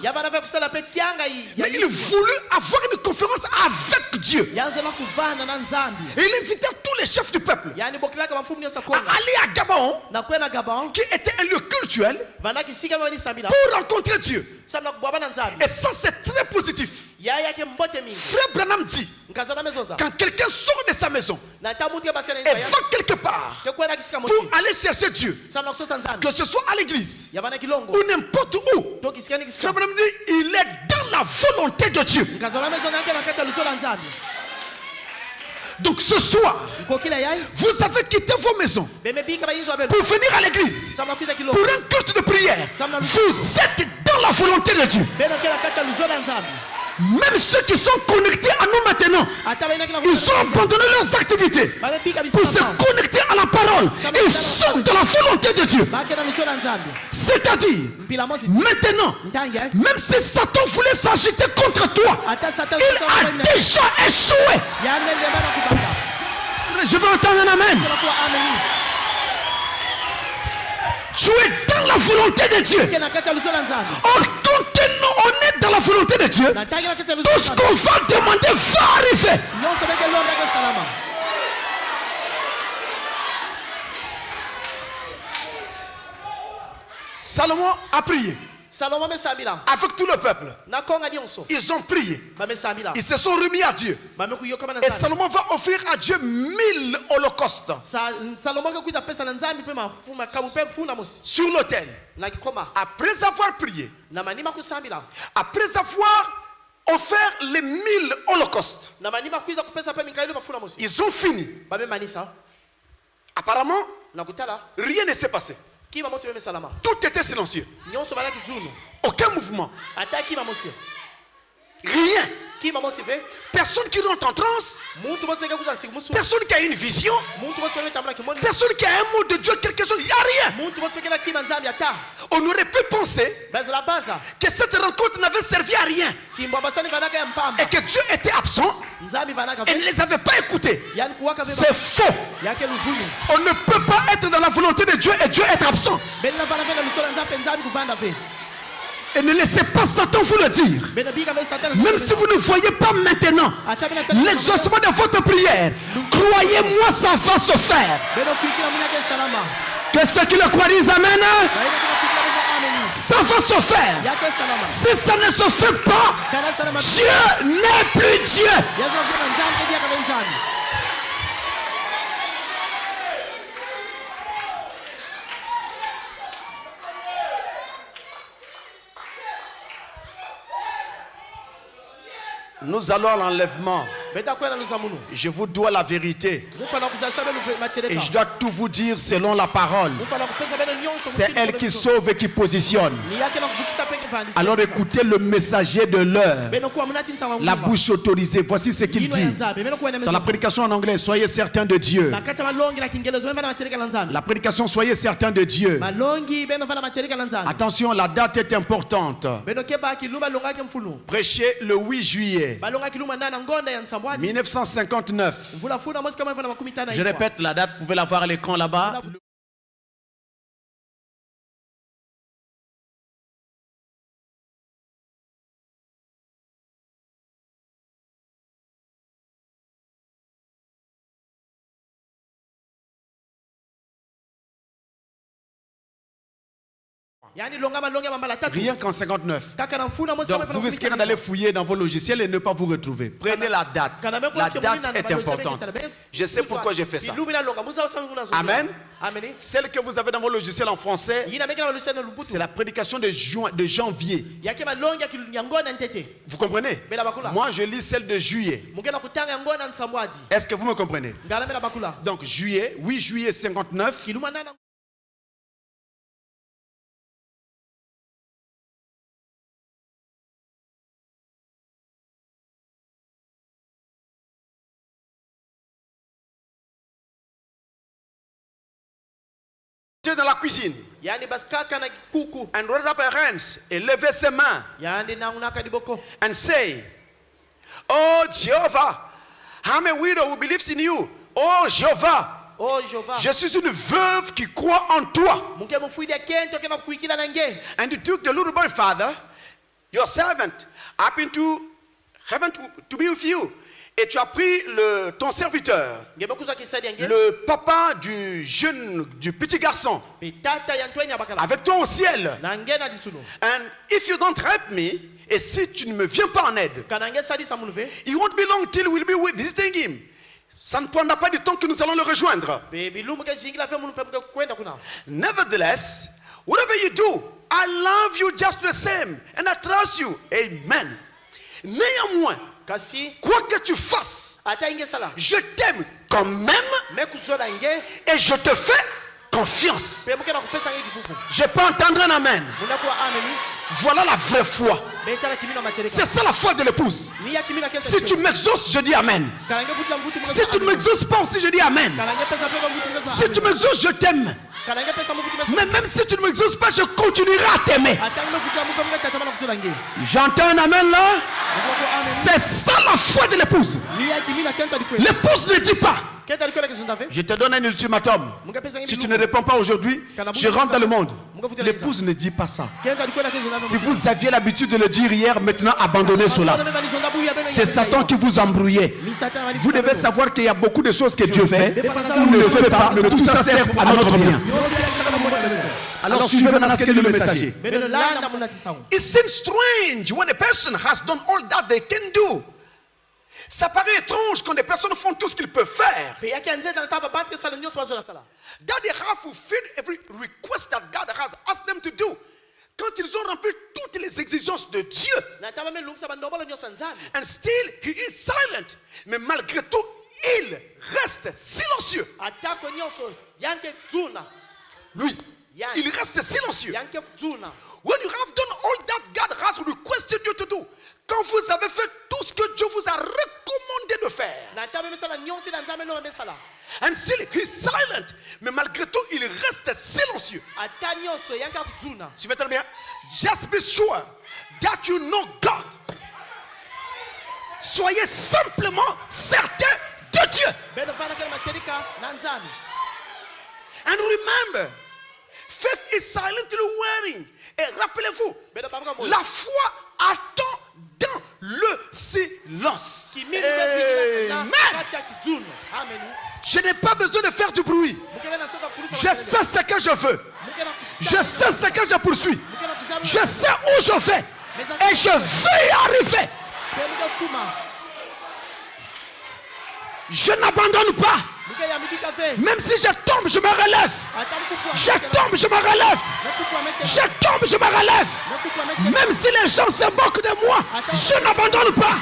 Mais il voulut avoir une conférence avec Dieu. Et il invitait tous les chefs du peuple à aller à Gabaon, qui était un lieu cultuel, pour rencontrer Dieu. Et ça, c'est très positif. Frère Branham dit, quand quelqu'un sort de sa maison et va quelque part pour aller chercher Dieu, que ce soit à l'église ou n'importe où, Frère Branham dit, il est dans la volonté de Dieu. Donc ce soir, vous avez quitté vos maisons pour venir à l'église pour un culte de prière. Vous êtes dans la volonté de Dieu. Même ceux qui sont connectés à nous maintenant, ils ont abandonné leurs activités pour se connecter à la parole. Ils sont dans la volonté de Dieu. C'est-à-dire, maintenant, même si Satan voulait s'agiter contre toi, il a déjà échoué. Je veux entendre un amen. Tu es dans la volonté de Dieu. Or, quand on est dans la volonté de Dieu, tout ce qu'on va demander va arriver. Salomon a prié avec tout le peuple. Ils ont prié. Ils se sont remis à Dieu. Et Salomon va offrir à Dieu 1000 holocaustes sur l'autel. Après avoir prié, après avoir offert les 1000 holocaustes, ils ont fini. Apparemment, rien ne s'est passé. Tout était silencieux. Aucun mouvement. Rien. Personne qui rentre en transe. Personne qui a une vision. Personne qui a un mot de Dieu, quelque chose. Il n'y a rien. On aurait pu penser que cette rencontre n'avait servi à rien. Et que Dieu était absent et ne les avait pas écoutés. C'est faux. On ne peut pas être dans la volonté de Dieu et Dieu être absent. Et ne laissez pas Satan vous le dire. Même si vous ne voyez pas maintenant l'exaucement de votre prière, croyez-moi, ça va se faire. Que ceux qui le croient disent amen. Ça va se faire. Si ça ne se fait pas, Dieu n'est plus Dieu. Nous allons à l'enlèvement. Je vous dois la vérité. Et je dois tout vous dire selon la parole. C'est elle qui sauve et qui positionne. Alors écoutez le messager de l'heure. La bouche autorisée. Voici ce qu'il dit. Dans la prédication en anglais, soyez certains de Dieu. La prédication, soyez certains de Dieu. Attention, la date est importante. Prêchez le 8 juillet 1959. Je répète la date, vous pouvez la voir à l'écran là-bas. Rien qu'en 59. Donc vous risquerez d'aller fouiller dans vos logiciels et ne pas vous retrouver. Prenez la date. La date est importante. Je sais pourquoi j'ai fait ça. Amen. Celle que vous avez dans vos logiciels en français, c'est la prédication de janvier. Vous comprenez? Moi je lis celle de juillet. Est-ce que vous me comprenez? Donc juillet, 8 juillet 59. Dans la cuisine. And raise up her hands et lever ses mains. And say, oh Jehovah, I'm a widow who believes in you. Oh Jéhovah, Oh Jéhovah. je suis une veuve qui croit en toi. Munke mufuidi akento kena kuikila nange. And you took the little boy father, your servant, up into heaven to be with you. Et tu as pris ton serviteur, Ngebe kuza kisadi yange. le papa du petit garçon, Bitata yantweni abakala. avec toi au ciel. Nange na disuno. And if you don't help me, et si tu ne me viens pas en aide, Kanange sadi samunuve. it won't be long till we'll be visiting him. Ça ne prendra pas du temps que nous allons le rejoindre. Baby lumuke shingila fe munu pemke kwenda kuna. Nevertheless, whatever you do, I love you just the same, and I trust you. Amen. Néanmoins, Kasi quoi que tu fasses, ata inge sala. je t'aime quand même Me kuzola nge. et je te fais confiance. Pe muke na kupesa nge kifufu. Je peux entendre un amen. Muna kwa ameni. Voilà la vraie foi. Betala kimina matereka. C'est ça la foi de l'épouse. Ni ya kimina kesa. Si tu m'exauces, je dis amen. Kanange futla mvutu Si tu ne m'exauces pas aussi, je dis amen. Kanange pesa pe mvutu mvutu. Si tu m'exauces, je t'aime. Kanange pesa mvutu mvutu. Mais même si tu ne m'exauces pas, je continuerai à t'aimer. Atange me futla mvutu mvutu tatama na kuzola nge. J'entends un amen là. Mvutu kwa ameni. C'est ça la foi de l'épouse. Ni ya kimina kenta dikwe. L'épouse ne dit pas, Kenta dikwe la kesunda fe. je te donne un ultimatum. Munge pesa nge. Si tu ne réponds pas aujourd'hui, je rentre dans le monde. L'épouse ne dit pas ça. Kenta dikwe la kesunda fe. Si vous aviez l'habitude de le dire hier, maintenant abandonnez cela. C'est Satan qui vous embrouillait. Vous devez savoir qu'il y a beaucoup de choses que Dieu fait ou ne fait pas, mais tout ça sert à notre bien. Alors suivez maintenant ce que dit le messager. It seems strange when a person has done all that they can do. Ça paraît étrange quand des personnes font tout ce qu'ils peuvent faire. That they have fulfilled every request that God has asked them to do. Quand ils ont rempli toutes les exigences de Dieu. And still he is silent. Mais malgré tout, il reste silencieux. Lui, il reste silencieux. When you have done all that God has requested you to do, quand vous avez fait tout ce que Dieu vous a recommandé de faire, and still he's silent, mais malgré tout il reste silencieux. Suivez très bien. Just be sure that you know God. Soyez simplement certain de Dieu. And remember, faith is silently wearing. Et rappelez-vous, la foi attend dans le silence. Amen. Je n'ai pas besoin de faire du bruit. Je sais ce que je veux. Je sais ce que je poursuis. Je sais où je vais. Et je vais y arriver. Je n'abandonne pas. Même si je tombe, je me relève. Je tombe, je me relève. Je tombe, je me relève. Même si les gens se moquent de moi, je n'abandonne pas.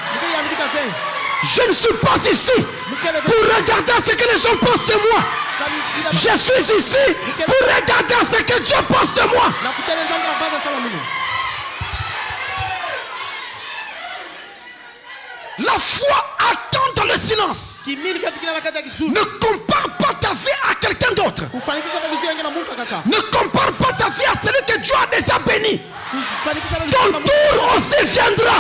Je ne suis pas ici pour regarder ce que les gens pensent de moi. Je suis ici pour regarder ce que Dieu pense de moi. La foi attend dans le silence. Ne compare pas ta vie à quelqu'un d'autre. Ne compare pas ta vie à celui que Dieu a déjà béni. Ton tour aussi viendra.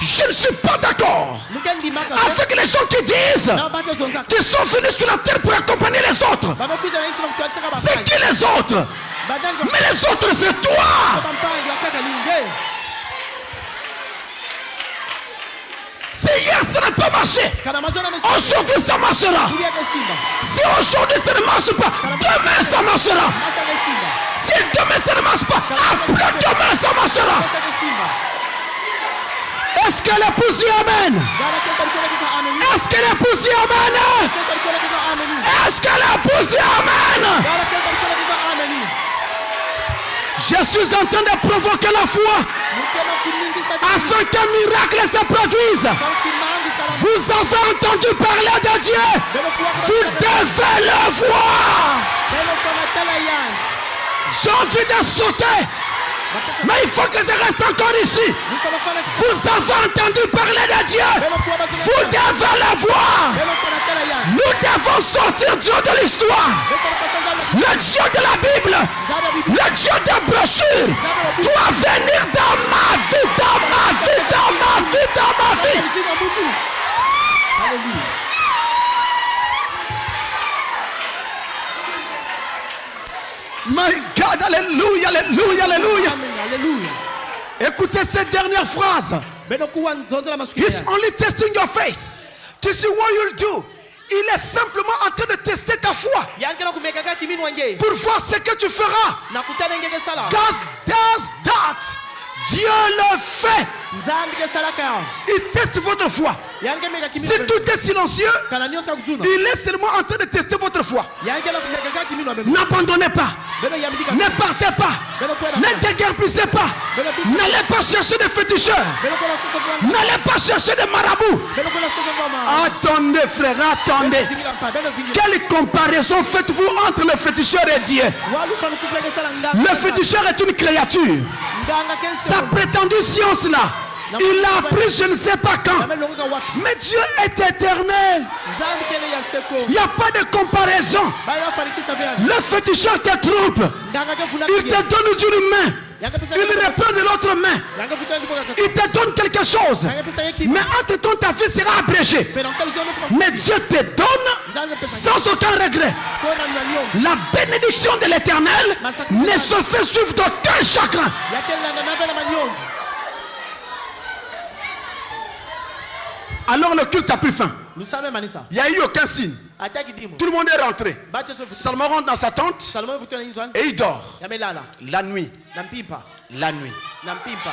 Je ne suis pas d'accord avec les gens qui disent qu'ils sont venus sur la terre pour accompagner les autres. C'est qui les autres? Mais les autres, c'est toi. Si hier ça n'a pas marché, aujourd'hui ça marchera. Si aujourd'hui ça ne marche pas, demain ça marchera. Si demain ça ne marche pas, après demain ça marchera. Est-ce que l'épouse dit amen? Est-ce que l'épouse dit amen? Est-ce que l'épouse dit amen? Je suis en train de provoquer la foi afin qu'un miracle se produise. Vous avez entendu parler de Dieu. Vous devez le voir. J'ai envie de sauter, mais il faut que je reste encore ici. Vous avez entendu parler de Dieu. Vous devez le voir. Nous devons sortir Dieu de l'histoire. Le Dieu de la Bible, le Dieu des brochures doit venir dans ma vie, dans ma vie, dans ma vie, dans ma vie. Écoutez cette dernière phrase. beno kuwa nzonzo la masuku He's only testing your faith to see what you'll do. Il est simplement en train de tester ta foi yankela kumekaka kimini wanje pour voir ce que tu feras. na kutana ngeke sala God does that. Dieu le fait. nzambi ke sala ka Il teste votre foi. yanke meka kimini Si tout est silencieux, kana nyosa kuzuna il est seulement en train de tester votre foi. yankela kumekaka kimini wa beno N'abandonnez pas. beno yambika Ne partez pas. Ne déguerpissez pas. N'allez pas chercher des féticheurs. beno kola soko vanga N'allez pas chercher des marabouts. beno kola soko vanga Attendez, frère, attendez. Quelle comparaison faites-vous entre le féticheur et Dieu? walu fanu kusaka sala nganga Le féticheur est une créature. nganga kensa Sa prétendue science là, il l'a appris je ne sais pas quand. Mais Dieu est éternel. nzambi kele ya seko Il n'y a pas de comparaison. baya farikisa vya Le féticheur te trompe. nganga ke funa Il te donne d'une main. Il reprend de l'autre main. yanga fitana liboka Il te donne quelque chose. yanga pesa yeki Mais entre temps, ta vie sera abrégée. pero kaluzona kwa Mais Dieu te donne nzambi pesa sans aucun regret. kona mnalio La bénédiction de l'Éternel ne se fait suivre d'aucun chagrin. yakela na vela manyo Alors le culte a pris fin. lusame manisa Il n'y a eu aucun signe. ataki dimo Tout le monde est rentré. bato so Salomon rentre dans sa tente salomon futana inzwan et il dort. yamelala La nuit. na mpimpa La nuit. na mpimpa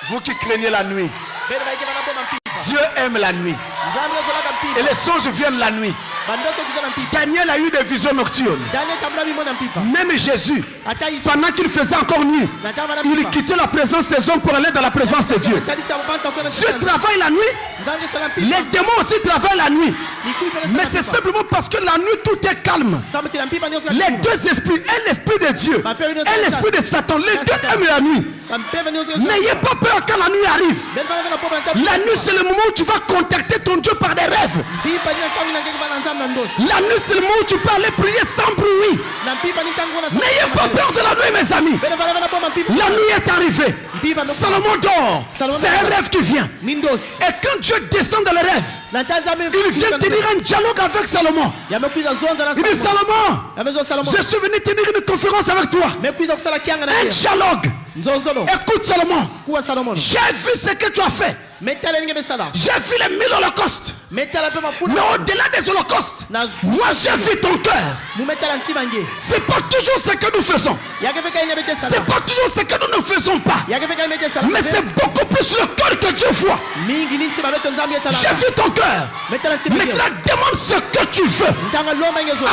Vous qui craignez la nuit, beno baike bana boma mpimpa Dieu aime la nuit. nzambi ozolaka Et mpimpa les songes viennent la nuit. bandoso kuzana mpimpa Daniel a eu des visions nocturnes. daniel kabla bimo na mpimpa Même Jésus, ata iso pendant qu'il faisait encore nuit, natama na il mpimpa quittait la présence des hommes pour aller dans la présence de Dieu. talisa mbanta kona Dieu travaille la nuit. nzambi sala mpimpa Les démons aussi travaillent la nuit. likui pesa Mais c'est simplement parce que la nuit tout est calme. sambe kila mpimpa nyoso Les deux esprits, et l'esprit de Dieu et l'esprit de Satan, les deux aiment la nuit. mpemba nyoso N'ayez pas peur quand la nuit arrive. beno bana bana poma ntapu La nuit, c'est le moment où tu vas contacter ton Dieu par des rêves. mpimpa ni ntangu na ngeke bana nzambi na ndosi La nuit, c'est le moment où tu peux aller prier sans bruit. na mpimpa ni ntangu na N'ayez pas peur de la nuit, mes amis. beno bana bana poma mpimpa La nuit est arrivée. mpimpa Salomon dort. C'est un rêve qui vient. ni ndosi Et quand Dieu descend dans le rêve, na nzambi il vient tenir un dialogue avec Salomon. yamekuiza zonza na Il dit, Salomon, yamezo salomon je suis venu tenir une conférence avec toi. mekuiza kusala kianga na Un yeye dialogue. nzonzolo Écoute Salomon, kuwa salomon j'ai vu ce que tu as fait. metala ninge besala J'ai vu les 1000 holocaustes. metala pe Mais mafuna au-delà des holocaustes, na moi j'ai vu ton cœur. mumetala ntima nge C'est pas toujours ce que nous faisons. yake feka ine bete C'est sala pas toujours ce que nous ne faisons pas. yake feka ine bete sala Mais c'est beaucoup plus le cœur que Dieu voit. mingi ni ntima bete nzambi etala J'ai vu ton cœur. metala ntima nge Maintenant, demande ce que tu veux. ntanga lomba ngezo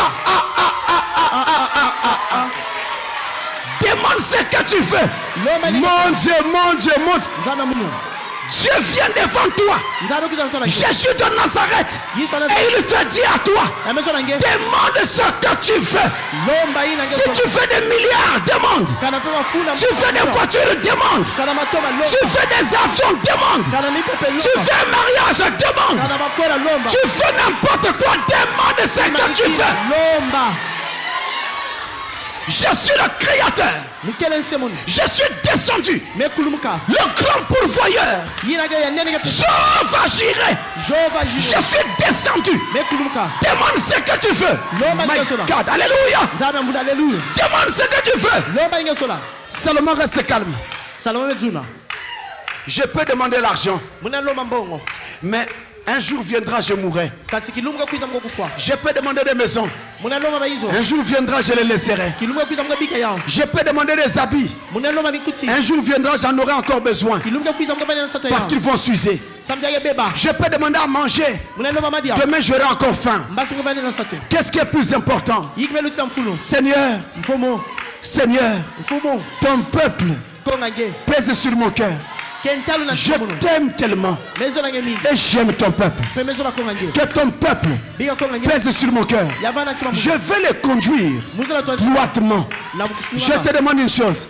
Demande ce que tu veux. lomba ni Mon Dieu, mon Dieu, mon Dieu. nzambi munu Dieu vient devant toi. nzambi kuza mtona nge Jésus de Nazareth. yiso na Et il te dit à toi, yamezo na nge demande ce que tu veux. lomba ina Si ngezo tu fais des milliards, demande. kana pe mafuna Tu fais des voitures, demande. kana matoma lomba Tu fais des avions, demande. kana mipepe Tu lomba fais un mariage, demande. kana makwela lomba Tu fais n'importe quoi, demande ce que tu veux. lomba Je suis le créateur. mukele nsemoni Je suis descendu. mekulumuka Le grand pourvoyeur. yina ge yanene ge Jehovah Jireh. jova Je jiro suis descendu. mekulumuka Demande ce que tu veux. Lomba My ngesola. God, alléluia. nzambi ambuda haleluya Demande ce que tu veux. lomba ngesola Seulement reste calme. salomon mezuna Je peux demander l'argent, muna lomba mbongo mais un jour viendra, je mourrai. kasi kilunga kwiza mko kufa Je peux demander des maisons. muna lomba baizo Un jour viendra, je les laisserai. kilunga kwiza mko bika yao Je peux demander des habits. muna lomba mikuti Un jour viendra, j'en aurai encore besoin. kilunga kwiza mko bana sato yao Parce qu'ils vont s'user. samdia ye beba Je peux demander à manger. muna lomba madia Demain, j'aurai encore faim. mbasi mko bana sato Qu'est-ce qui est plus important? yikbe lutita mfulo Seigneur, mfumo Seigneur, mfumo ton peuple konga nge pèse sur mon cœur. kentalu na Je mfumo t'aime tellement mezo na nge mingi et j'aime ton peuple. pe mezo na konga nge Que ton peuple biga konga nge pèse sur mon cœur. yavana tima Je vais les conduire muzo na to droitement. na Je bukusuma te demande une chose.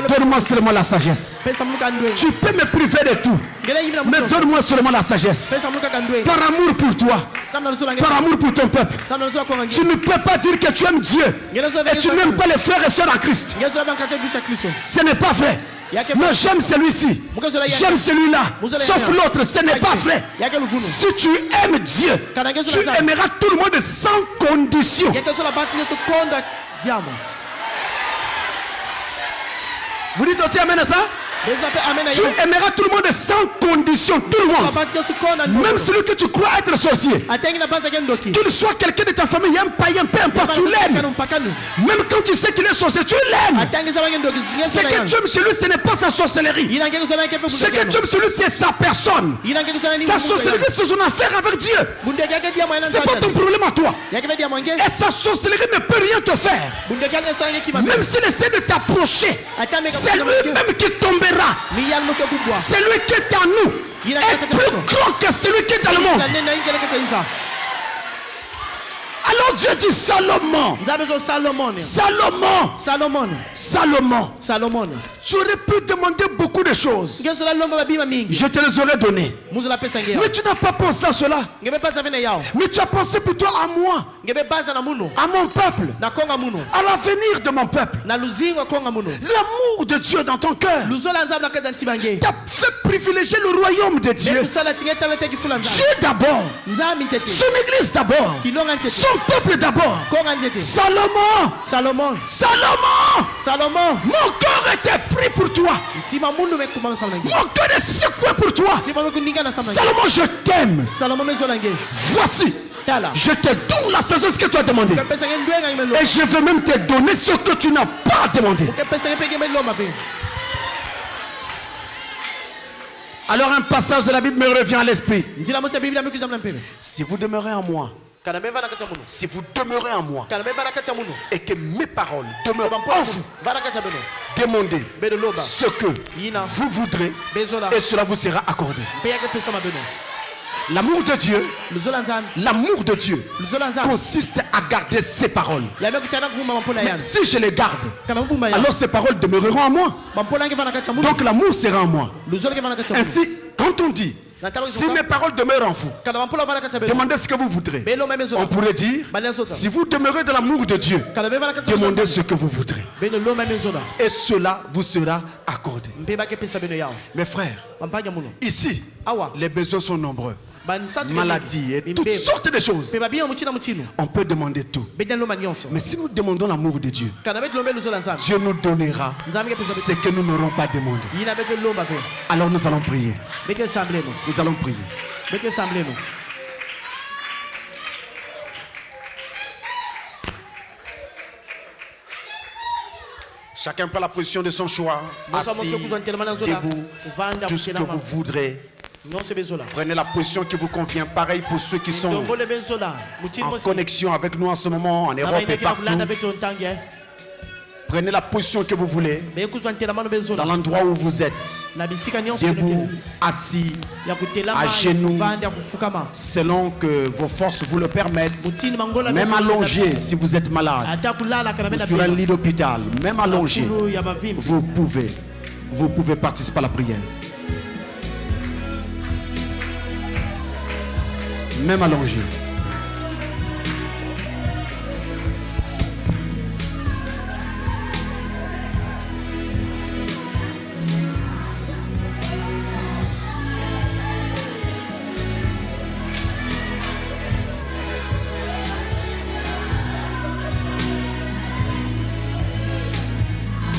Donne-moi seulement la sagesse. pesa muka ndwe Tu peux me priver de tout, ngela yibina mais muto donne-moi seulement la sagesse. pesa muka kandwe Par amour pour toi, samna nzula nge par amour pour ton peuple. samna nzula konga Tu nge ne peux pas dire que tu aimes Dieu et tu n'aimes pas les frères et sœurs en Christ. ngezo la kate busha kristo Ce n'est pas vrai. yake Non, j'aime celui-ci. J'aime celui-là. Sauf l'autre, ce n'est pas vrai. yake luvuno Si tu aimes Dieu, tu aimeras tout le monde sans condition. yake zola bantu nyeso konda diamo Vous dites aussi amen à ça? Tu aimeras tout le monde sans condition, tout le monde. Même celui que tu crois être sorcier. Qu'il soit quelqu'un de ta famille, un païen, peu importe, tu l'aimes. Même quand tu sais qu'il est sorcier, tu l'aimes. Ce que tu aimes chez lui, ce n'est pas sa sorcellerie. Ce que tu aimes chez lui, c'est sa personne. Sa sorcellerie, c'est son affaire avec Dieu. C'est pas ton problème à toi. Et sa sorcellerie ne peut rien te faire. Même s'il essaie de t'approcher, c'est lui-même qui tombera. C'est lui qui est en nous. Est plus grand que celui qui est dans le monde. Alors Dieu dit Salomon. Salomon. J'aurais pu demander beaucoup de choses. Je te les aurais données. Mais tu n'as pas pensé à cela. Mais tu as pensé plutôt à moi. À mon peuple. À l'avenir de mon peuple. L'amour de Dieu dans ton cœur. Tu as fait privilégier le royaume de Dieu. Dieu d'abord. Son église d'abord. Son peuple d'abord. Salomon. Mon cœur était pris pour toi. Mon cœur est secoué pour toi. Salomon, je t'aime. Voici, je te donne la sagesse que tu as demandé. Et je vais même te donner ce que tu n'as pas demandé. Alors un passage de la Bible me revient à l'esprit. Si vous demeurez en moi, si vous demeurez en moi et que mes paroles demeurent en vous, demandez ce que vous voudrez et cela vous sera accordé. L'amour de Dieu consiste à garder ses paroles. Mais si je les garde, alors ces paroles demeureront en moi. Donc l'amour sera en moi. Ainsi, quand on dit si mes paroles demeurent en vous, demandez ce que vous voudrez. On pourrait dire, si vous demeurez dans l'amour de Dieu, demandez ce que vous voudrez. Et cela vous sera accordé. Mes frères, ici, les besoins sont nombreux. Maladie et toutes sortes de choses. On peut demander tout. Mais si nous demandons l'amour de Dieu, Dieu nous donnera ce que nous n'aurons pas demandé. Alors nous allons prier. Nous allons prier. Chacun prend la position de son choix. Assis, debout, tout ce que vous voudrez. Prenez la position qui vous convient. Pareil pour ceux qui sont en connexion avec nous en ce moment en Europe et partout. Prenez la position que vous voulez dans l'endroit où vous êtes. Debout, assis, à genoux, selon que vos forces vous le permettent. Même allongé si vous êtes malade, ou sur un lit d'hôpital, même allongé, vous pouvez participer à la prière. Même allongé.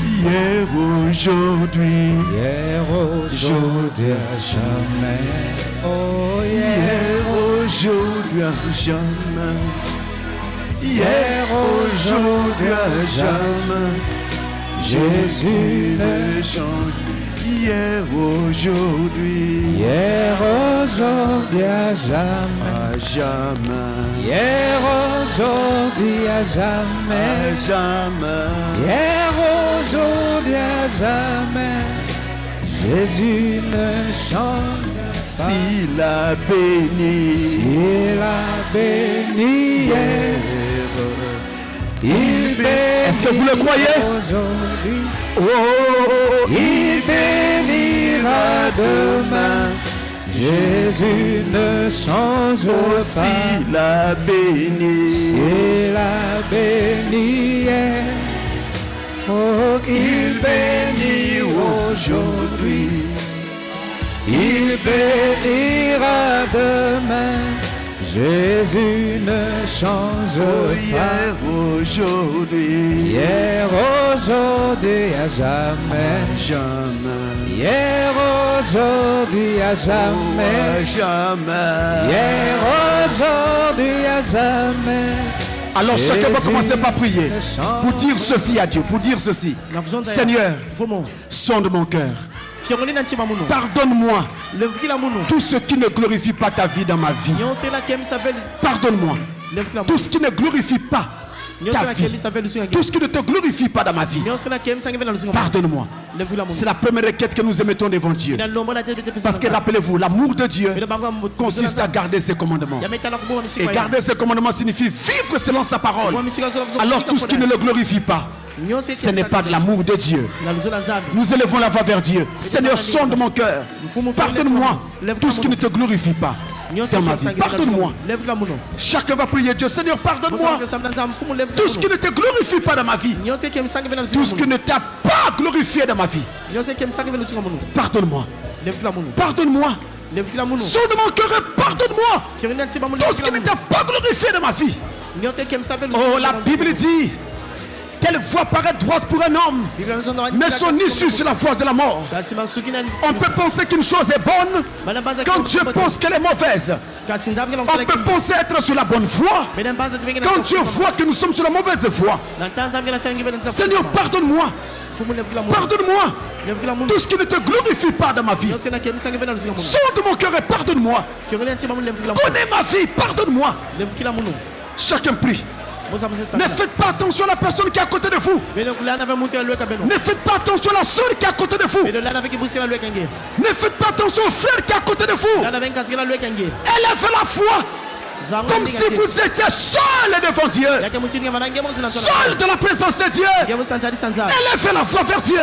Hier, aujourd'hui, à jamais. Oh, hier, aujourd'hui, à jamais. Hier, aujourd'hui, à jamais. Jésus ne change. Hier, aujourd'hui, à jamais. À jamais. Hier, aujourd'hui, à jamais. À jamais. Hier, aujourd'hui, à jamais. Jésus ne change. S'il a béni, hier, il bénit. Est-ce que vous le croyez? Oh, il bénira demain. Jésus ne change pas. S'il a béni, hier. Oh, il bénit aujourd'hui. Il bénira demain. Jésus ne change pas. Hier, aujourd'hui, Hier, aujourd'hui, à jamais. jamais. Hier, aujourd'hui, à jamais. Jamais. Hier, aujourd'hui, à jamais. Alors chacun va Jésus commencer par prier ne change pour dire ceci à Dieu, pour dire ceci. Seigneur, sonde mon cœur. Pardonne-moi tout ce qui ne glorifie pas ta vie dans ma vie. Pardonne-moi tout ce qui ne glorifie pas ta vie, tout ce qui ne te glorifie pas dans ma vie. Pardonne-moi. C'est la première requête que nous émettons devant Dieu. Parce que rappelez-vous, l'amour de Dieu consiste à garder ses commandements. Et garder ses commandements signifie vivre selon sa parole. Alors tout ce qui ne le glorifie pas, ce n'est pas de l'amour de Dieu. Nous élevons la voix vers Dieu. Seigneur, sonde mon cœur. Pardonne-moi tout ce qui ne te glorifie pas dans ma vie. Pardonne-moi. Chacun va prier Dieu. Seigneur, pardonne-moi tout ce qui ne te glorifie pas dans ma vie. Tout ce qui ne t'a pas glorifié dans ma vie. Pardonne-moi. Pardonne-moi. Sonde mon cœur et pardonne-moi tout ce qui ne t'a pas glorifié dans ma vie. Oh, la Bible dit: quelle voie paraît droite pour un homme, mais son issue c'est la voie de la mort. On peut penser qu'une chose est bonne quand Dieu pense qu'elle est mauvaise. On peut penser être sur la bonne voie quand Dieu voit que nous sommes sur la mauvaise voie. Seigneur, pardonne-moi. Pardonne-moi tout ce qui ne te glorifie pas dans ma vie. Sonde mon cœur et pardonne-moi. Connais ma vie, pardonne-moi. Chacun prie. Ne faites pas attention à la personne qui est à côté de vous. Ne faites pas attention à la soeur qui est à côté de vous. Ne faites pas attention au frère qui est à côté de vous. Élevez la foi comme si vous étiez seul devant Dieu, seul dans la présence de Dieu. Élevez la foi vers Dieu.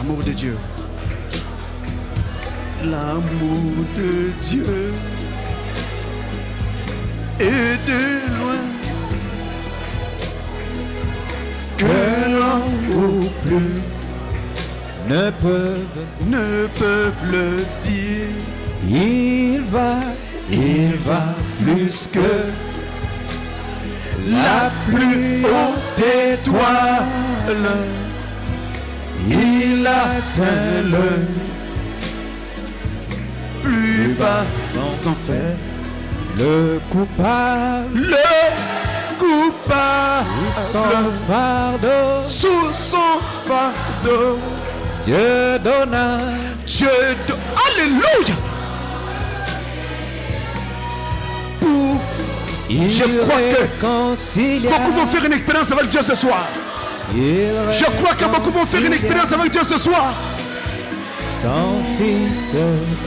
L'amour de Dieu. L'amour de Dieu est de loin que l'on ou plus Ne peuvent, ne peuvent le dire. il va plus que la plus haute étoile. Il atteint le plus bas sans faire. le coupable Le coupable sous son fardeau. sous son fardeau. Dieu donna Alléluia. Pour Je crois que beaucoup vont faire une expérience avec Dieu ce soir. Je crois que beaucoup vont faire une expérience avec Dieu ce soir. Son fils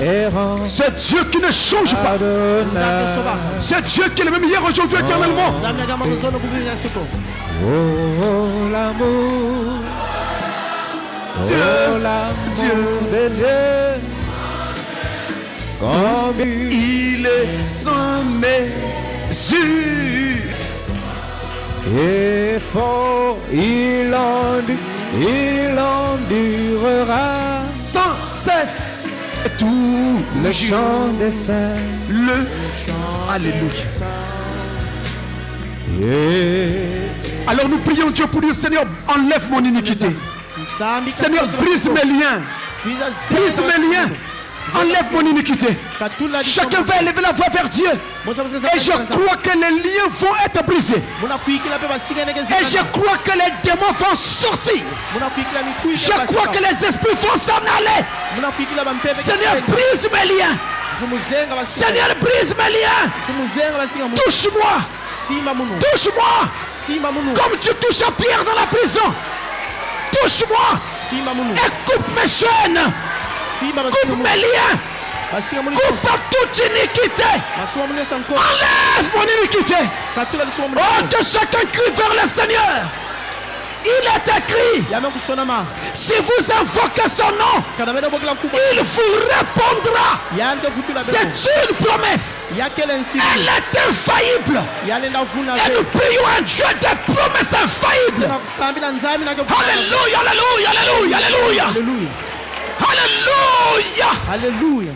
errant. C'est Dieu qui ne change pas. C'est Dieu qui est le même hier, aujourd'hui, éternellement. Oh l'amour. Dieu, Oh l'amour de Dieu. Comme il est sans mesure. et fort, il endurera sans cesse tout le chant des saints. Alléluia. Yeah. Alors nous prions Dieu pour dire, Seigneur, enlève mon iniquité. Seigneur, brise mes liens. Brise mes liens. Enlève mon iniquité. Chacun va élever la voix vers Dieu. Et je crois que les liens vont être brisés. Et je crois que les démons vont sortir. Je crois que les esprits vont s'en aller. Seigneur, brise mes liens. Seigneur, brise mes liens. Touche-moi. Touche-moi. Comme tu touches à Pierre dans la prison. Touche-moi. Et coupe mes chaînes. Coupe mes liens. Coupe toute iniquité. Enlève mon iniquité. Oh, que chacun crie vers le Seigneur. Il est écrit, si vous invoquez son nom, il vous répondra. C'est une promesse. Elle est infaillible. Et nous prions un Dieu de promesses infaillibles. Alléluia, alléluia, alléluia, alléluia. Alléluia. Alléluia.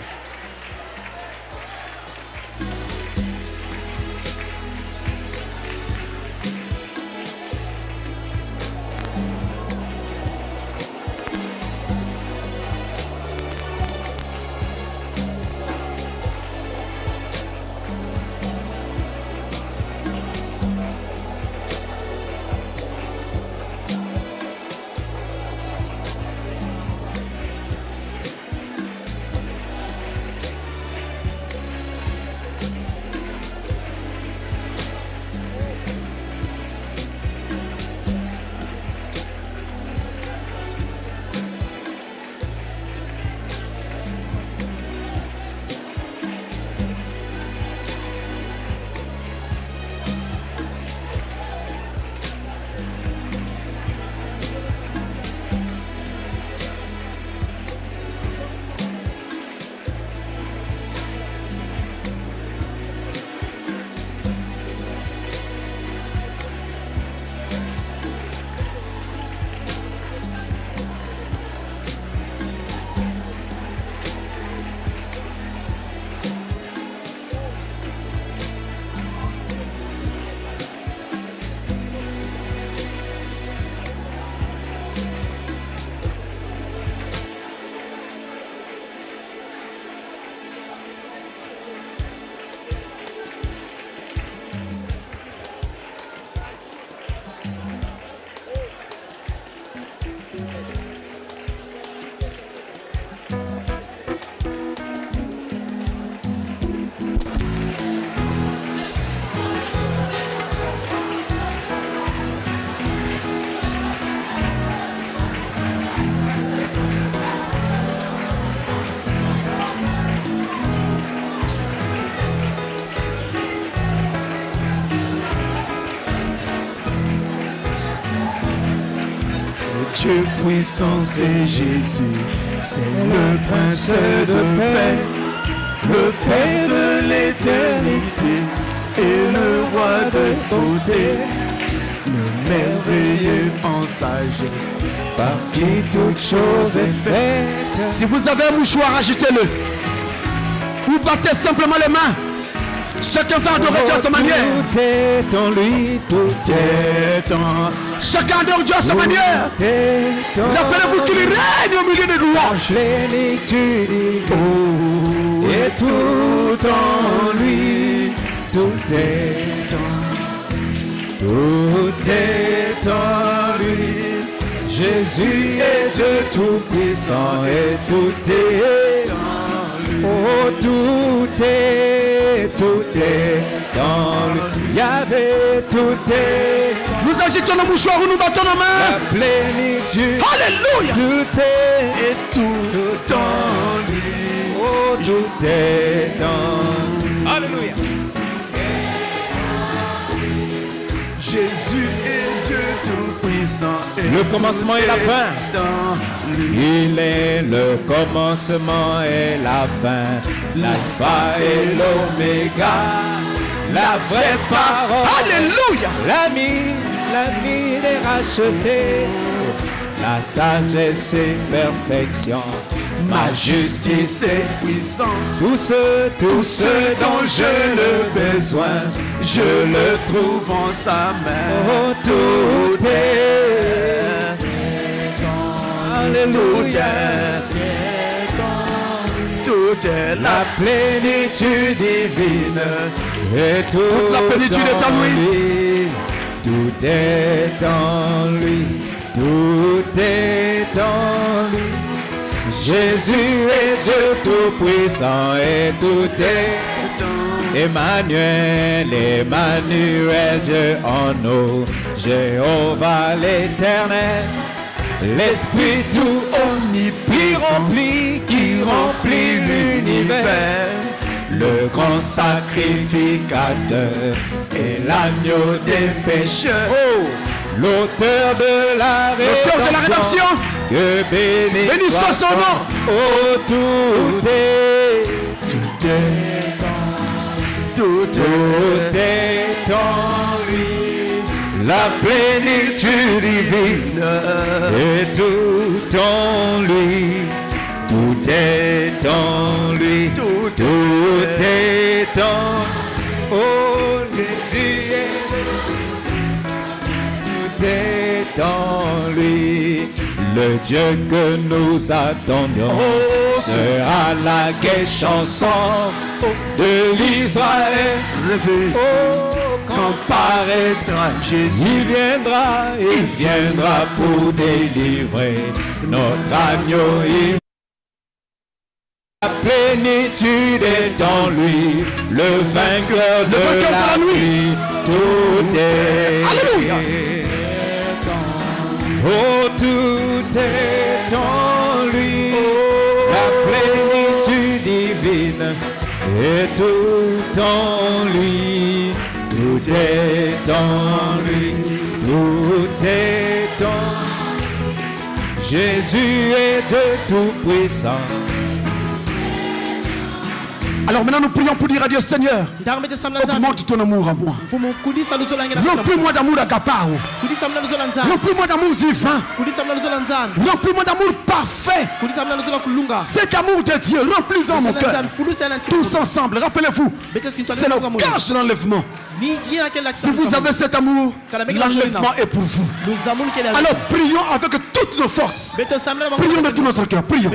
Dieu puissant, c'est Jésus, c'est le prince de paix, le Père de l'éternité et le roi de beauté, le merveilleux en sagesse, par qui toute chose est faite. Si vous avez un mouchoir, agitez-le. Ou battez simplement les mains. Chacun va adorer Dieu à sa manière. Tout est en lui, tout est en. Chacun adore Dieu à sa manière. Rappelez-vous qu'il règne au milieu des louanges. Et tout en lui, tout est en lui. Jésus est Dieu tout-puissant et tout est en lui. Oh, tout est dans lui. tout est. Nous agitons nos mouchoirs ou nous battons nos mains. La plénitude. Alléluia. Tout est. Et tout en lui. Oh, tout est dans. Alléluia. Jésus est Dieu tout-puissant. Le commencement et la fin. Dans lui. Il est le commencement et la fin, l'alpha et l'oméga, la vraie parole. Alléluia. L'ami est racheté, la sagesse et perfection, Ma justice et puissance. tout ce Dont je le besoin, je le trouve en sa main. Oh, tout est. Alléluia. Tout est la plénitude divine. Et toute la plénitude est en lui. Tout est en lui. Tout est en lui. Jésus est Dieu tout-puissant et tout est Emmanuel, Dieu en nous, Jéhovah l'éternel, l'Esprit tout omnipuissant qui remplit l'univers. Le grand sacrificateur et l'agneau des pécheurs. Oh, l'auteur de la rédemption, que béni soit son nom. Oh, tout est en lui, la plénitude divine est tout en lui, tout est en lui, tout est en. Oh, Jésus tout est en lui. Le Dieu que nous attendions sera la gaie chanson de l'Israël. Oh, quand paraîtra Jésus, il viendra pour délivrer notre agneau. La plénitude est en lui, le vainqueur de la nuit. Tout est. Alléluia. Oh, tout est en lui, la plénitude divine est tout en lui, tout est en lui, tout est en. Jésus est Dieu tout-puissant. Alors maintenant nous prions pour dire à Dieu, Seigneur, augmente ton amour en moi. Remplis-moi d'amour agapao. Remplis-moi d'amour divin. Remplis-moi d'amour parfait. Cet amour de Dieu, remplis-en mon cœur. Tous ensemble, rappelez-vous, c'est le gage de l'enlèvement. Si vous avez cet amour, l'enlèvement est pour vous. Alors prions avec toutes nos forces. Prions de tout notre cœur. Prions.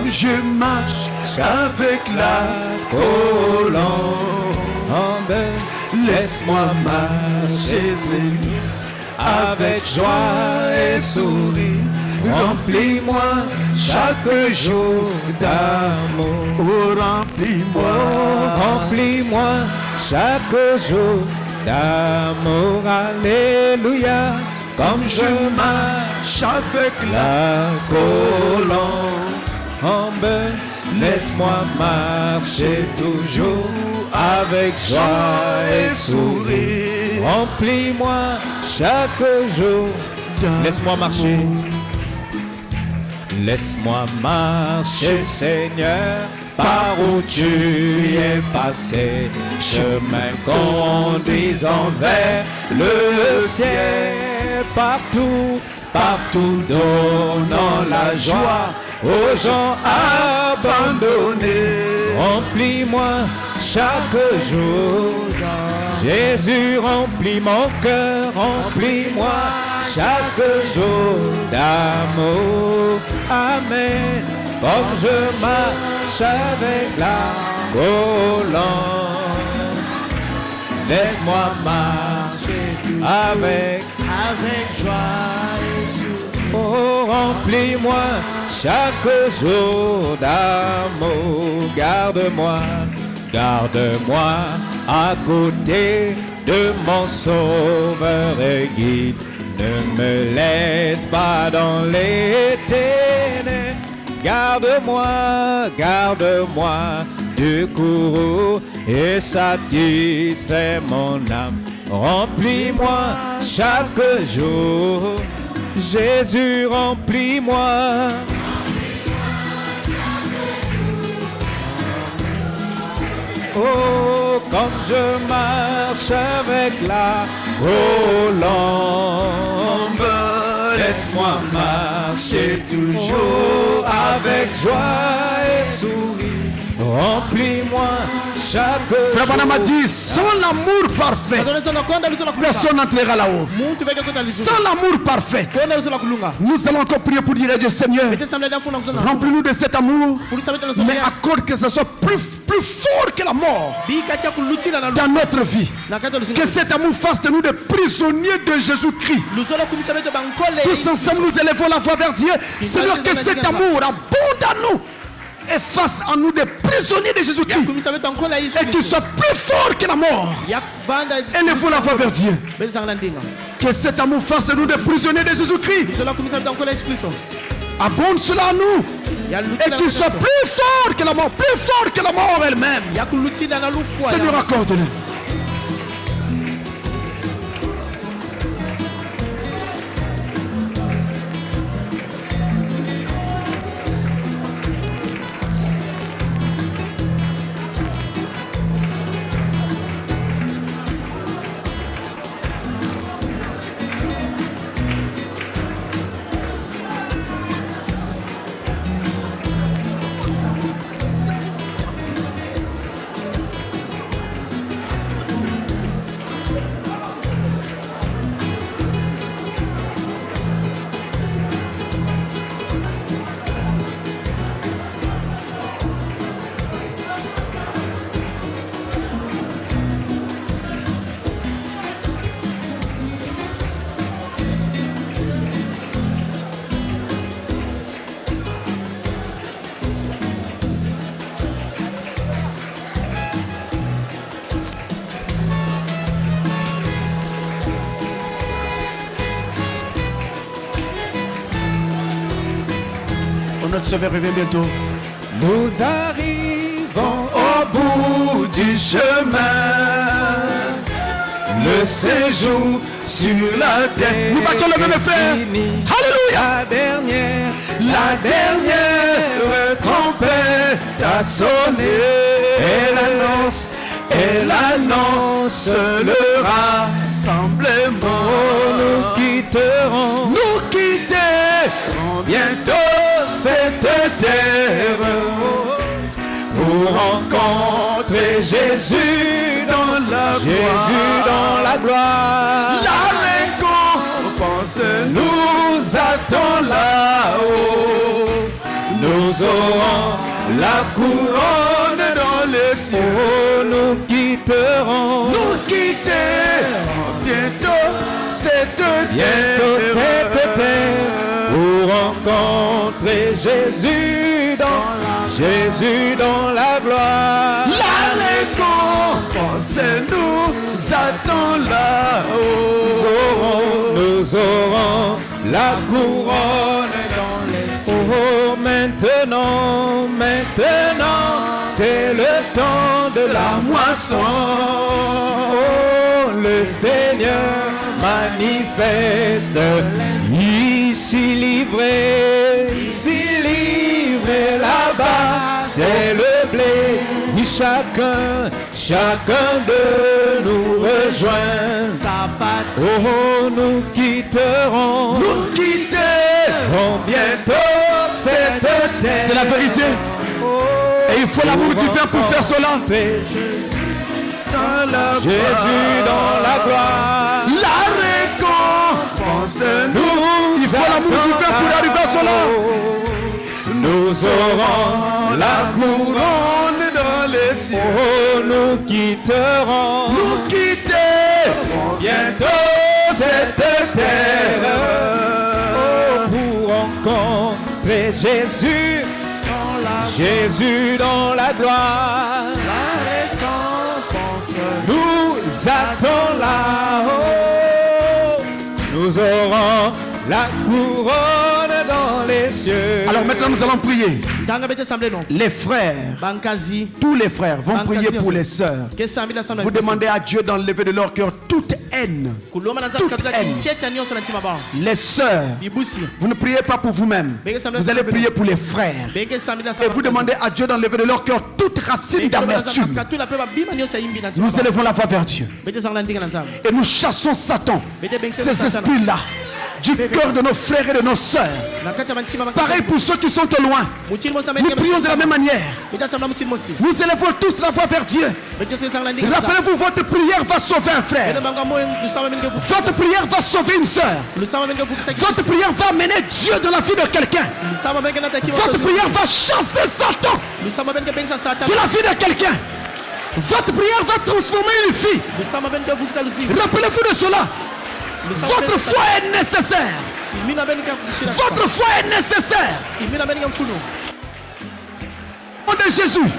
Comme je marche avec la colombe, laisse-moi marcher, Seigneur, avec joie et sourire. Remplis-moi chaque jour d'amour. Oh, remplis-moi, Remplis-moi chaque jour d'amour. Alléluia. comme je marche avec la colombe. Laisse-moi marcher toujours avec joie et sourire. Remplis-moi chaque jour. Laisse-moi marcher. Laisse-moi marcher, Seigneur, par où tu es passé. Chemin conduisant vers le ciel. Partout, partout donnant la joie aux gens abandonnés. Remplis-moi chaque jour. Jésus, remplis mon cœur, remplis-moi chaque jour d'amour. Amen. Comme je marche avec la colombe, laisse-moi marcher avec joie et sourire. Oh, remplis-moi chaque jour d'amour. Garde-moi, garde-moi à côté de mon sauveur et guide. Ne me laisse pas dans les ténèbres. Garde-moi, garde-moi du courroux et satisfais mon âme. Remplis-moi chaque jour. Jésus, remplis-moi. Oh, comme je marche avec la colombe, laisse-moi marcher toujours avec joie et sourire. Remplis-moi chaque Frère Branham a jour. dit, sans l'amour parfait, personne n'entrera là-haut. Sans l'amour parfait, nous allons encore prier pour dire à Dieu, Seigneur, remplis-nous de cet amour, mais accorde que ce soit plus fort que la mort dans notre vie. Que cet amour fasse de nous des prisonniers de Jésus-Christ. Tous ensemble, nous élevons la voix vers Dieu. Seigneur, que cet amour abonde à nous et fasse en nous des prisonniers de Jésus-Christ. Et qu'il soit plus fort que la mort. Élevons la voix vers Dieu. Que cet amour fasse de nous des prisonniers de Jésus-Christ. Abonde cela à nous. Et qu'il soit plus fort que la mort. Plus fort que la mort elle-même. Seigneur, accorde-le. Notre Sauveur revient bientôt. Nous arrivons Au bout du chemin, le séjour sur la terre. Nous battons le même frère. Alléluia. La dernière trompette a sonné. Elle annonce le rassemblement. nous quitterons. Nous quitterons bientôt cette terre pour rencontrer Jésus dans la gloire. La récompense nous attend là-haut. nous aurons la couronne dans les cieux. Oh, nous quitterons. Nous quitterons bientôt cette Bientôt cette terre pour rencontrer Jésus dans la gloire. La récompense nous attend là-haut. Nous aurons la couronne dans les cieux. Oh, maintenant, c'est le temps de la moisson. Oh, le Seigneur manifeste, ici livré là-bas, c'est le blé. Ni chacun de nous rejoint. Oh, nous quitterons bientôt cette terre. C'est la vérité. Et il faut l'amour divin pour faire cela. Jésus dans la gloire. La récompense nous. Il faut l'amour divin pour arriver à cela. Nous aurons la couronne dans les cieux. Oh, nous quitterons bientôt cette terre. Oh, pour rencontrer Jésus dans la gloire. La récompense nous attend là-haut. Nous aurons la couronne dans les cieux. Alors maintenant nous allons prier. Les frères, tous les frères vont prier pour les sœurs. Vous demandez à Dieu d'enlever de leur cœur toute haine. Les sœurs, vous ne priez pas pour vous-même. Vous allez prier pour les frères. Et vous demandez à Dieu d'enlever de leur cœur toute racine d'amertume. Nous élevons la voix vers Dieu. Et nous chassons Satan, ces esprits-là, du cœur de nos frères et de nos sœurs. Pareil pour ceux qui sont au loin. Nous prions de la même manière. Nous élevons tous la voix vers Dieu. Rappelez-vous, votre prière va sauver un frère. Votre prière va sauver une sœur. Votre prière va amener Dieu dans la vie de quelqu'un. Votre prière va chasser Satan de la vie de quelqu'un. Votre prière va transformer une fille. Rappelez-vous de cela. Votre foi est nécessaire. Votre foi est nécessaire. Au nom de Jésus.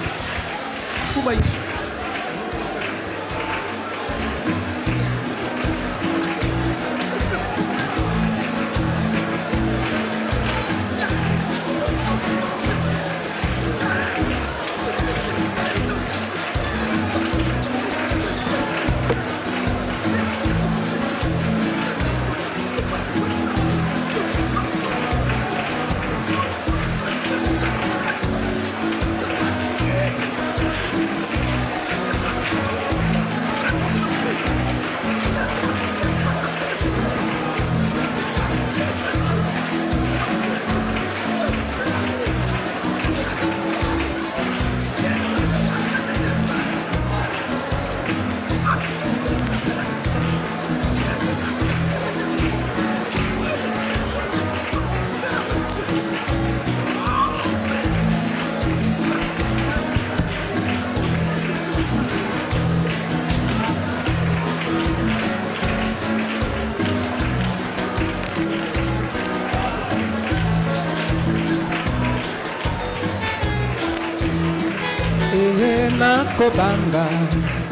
Nakobanga,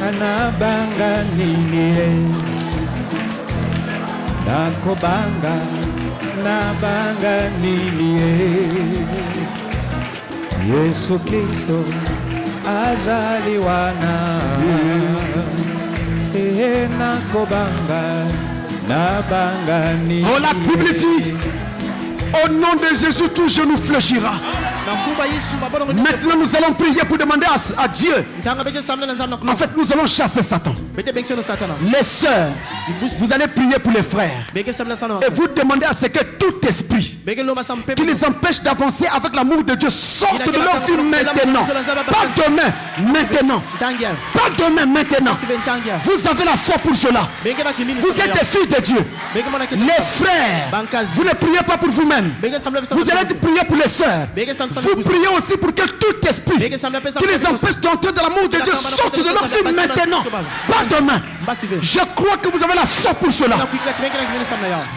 anabanga nini. Nakobanga, nabanga nini. Yesu Kristo azaliwana. Nakobanga, nabanga nini. Oh, la Bible dit, au nom de Jésus, tout genou fléchira. Maintenant, nous allons prier pour demander à Dieu. En fait, nous allons chasser Satan. Les sœurs, Vous allez prier pour les frères. Et vous demandez à ce que tout esprit qui les empêche d'avancer avec l'amour de Dieu sorte de leur vie maintenant. Pas demain, maintenant. Pas demain, maintenant. Vous avez la foi pour cela. Vous êtes des filles de Dieu. Les frères, vous ne priez pas pour vous-même. Vous allez prier pour les sœurs. Vous priez aussi pour que tout esprit qui les empêche d'entrer dans l'amour de Dieu sorte de leur vie maintenant. Pas demain. Je crois que vous avez la foi pour cela.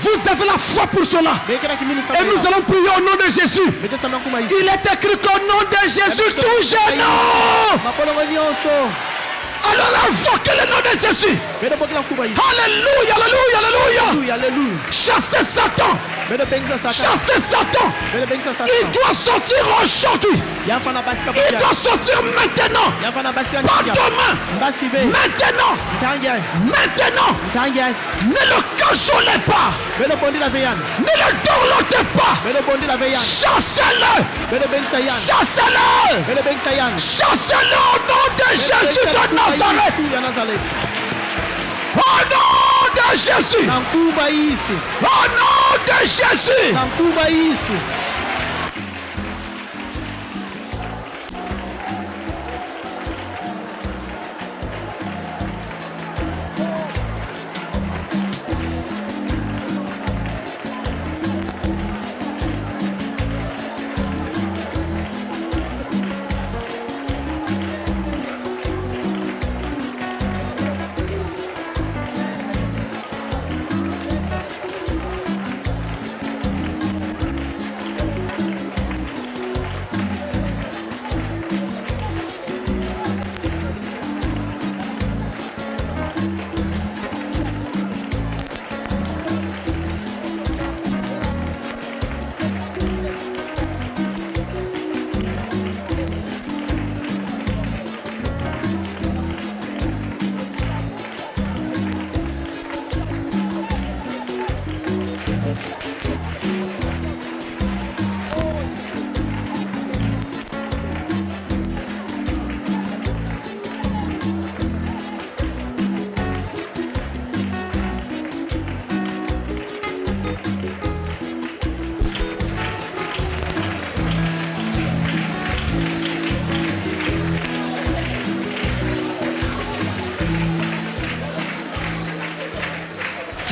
Vous avez la foi pour cela. Et nous allons prier au nom de Jésus. Il est écrit qu'au nom de Jésus, tout genou. Alors invoquez le nom de Jésus. Alléluia, alléluia, alléluia. Chassez Satan. Chassez Satan. Il doit sortir aujourd'hui. Il doit sortir maintenant. Pas demain. Maintenant. Maintenant. Ne le cajolez pas. Ne le dorlotez pas. Chassez-le. Chassez-le. Chassez-le au nom de Jésus de Nazareth. Au nom de Jésus. Au nom de Jésus.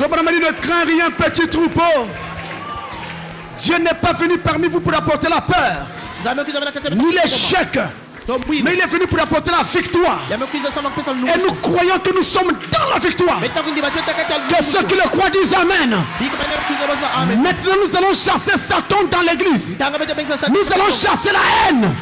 Abraham dit ne crains rien, petit troupeau. Dieu n'est pas venu parmi vous pour apporter la peur, ni l'échec, mais il est venu pour apporter la victoire. Et nous croyons que nous sommes dans la victoire. Que ceux qui le croient disent Amen. Maintenant nous allons chasser Satan dans l'église. Nous allons chasser la haine.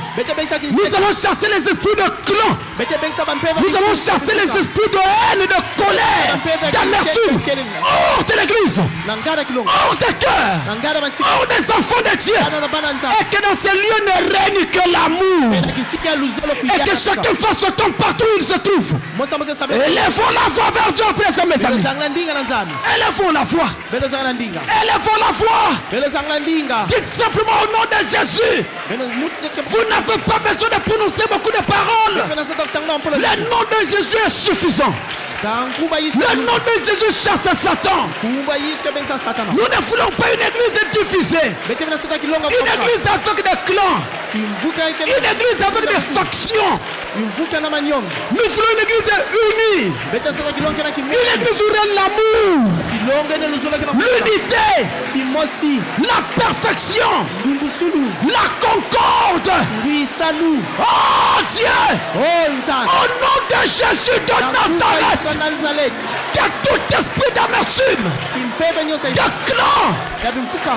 Nous allons chasser les esprits de clan. Nous allons chasser les esprits de haine et de colère, d'amertume, hors de l'église, hors des cœurs, hors des enfants de Dieu. Et que dans ces lieux ne règne que l'amour. Et que chacun fasse son temps partout où il se trouve. Élevons la voix vers Dieu, mes amis. Élevons la voix. Élevons la voix. Dites simplement au nom de Jésus. Vous n'avez pas besoin de prononcer beaucoup de paroles. Le nom de Jésus est suffisant. Le nom de Jésus chasse Satan. Nous ne voulons pas une église divisée. Une église avec des clans. Une église avec des factions. Nous voulons une église unie. Une église où règne l'amour, l'unité, la perfection, la concorde. Oh Dieu, au nom de Jésus de Nazareth, que tout esprit d'amertume, de clan,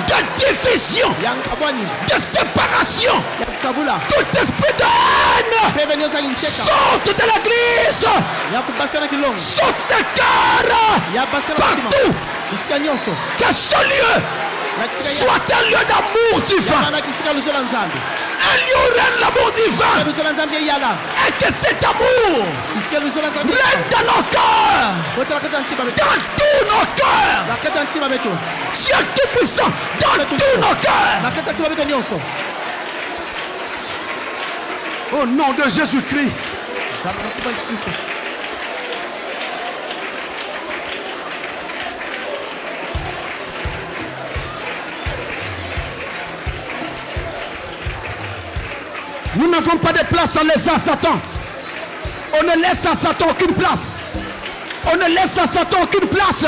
de division, de séparation, tout esprit de haine, sorte de l'église, sorte des cœurs, partout. Que ce lieu soit un lieu d'amour divin, un lieu où règne l'amour divin, et que cet amour règne dans nos cœurs, dans tous nos cœurs. Dieu tout-puissant, dans tous nos cœurs. Au nom de Jésus-Christ. Nous n'avons pas de place à laisser à Satan. On ne laisse à Satan aucune place. On ne laisse à Satan aucune place.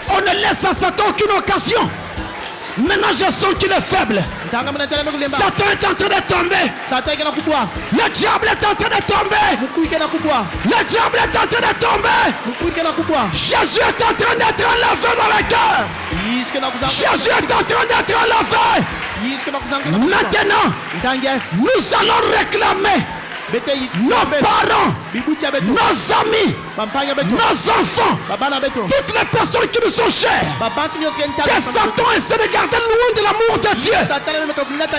On ne laisse à Satan aucune occasion. Maintenant je sens qu'il est faible. Satan est en train de tomber. Le diable est en train de tomber. Le diable est en train de tomber. Jésus est en train d'être enlevé dans le cœur. Jésus est en train d'être enlevé. Maintenant, nous allons réclamer nos parents, nos amis, nos enfants, toutes les personnes qui nous sont chères, que Satan essaie de garder loin de l'amour de Dieu.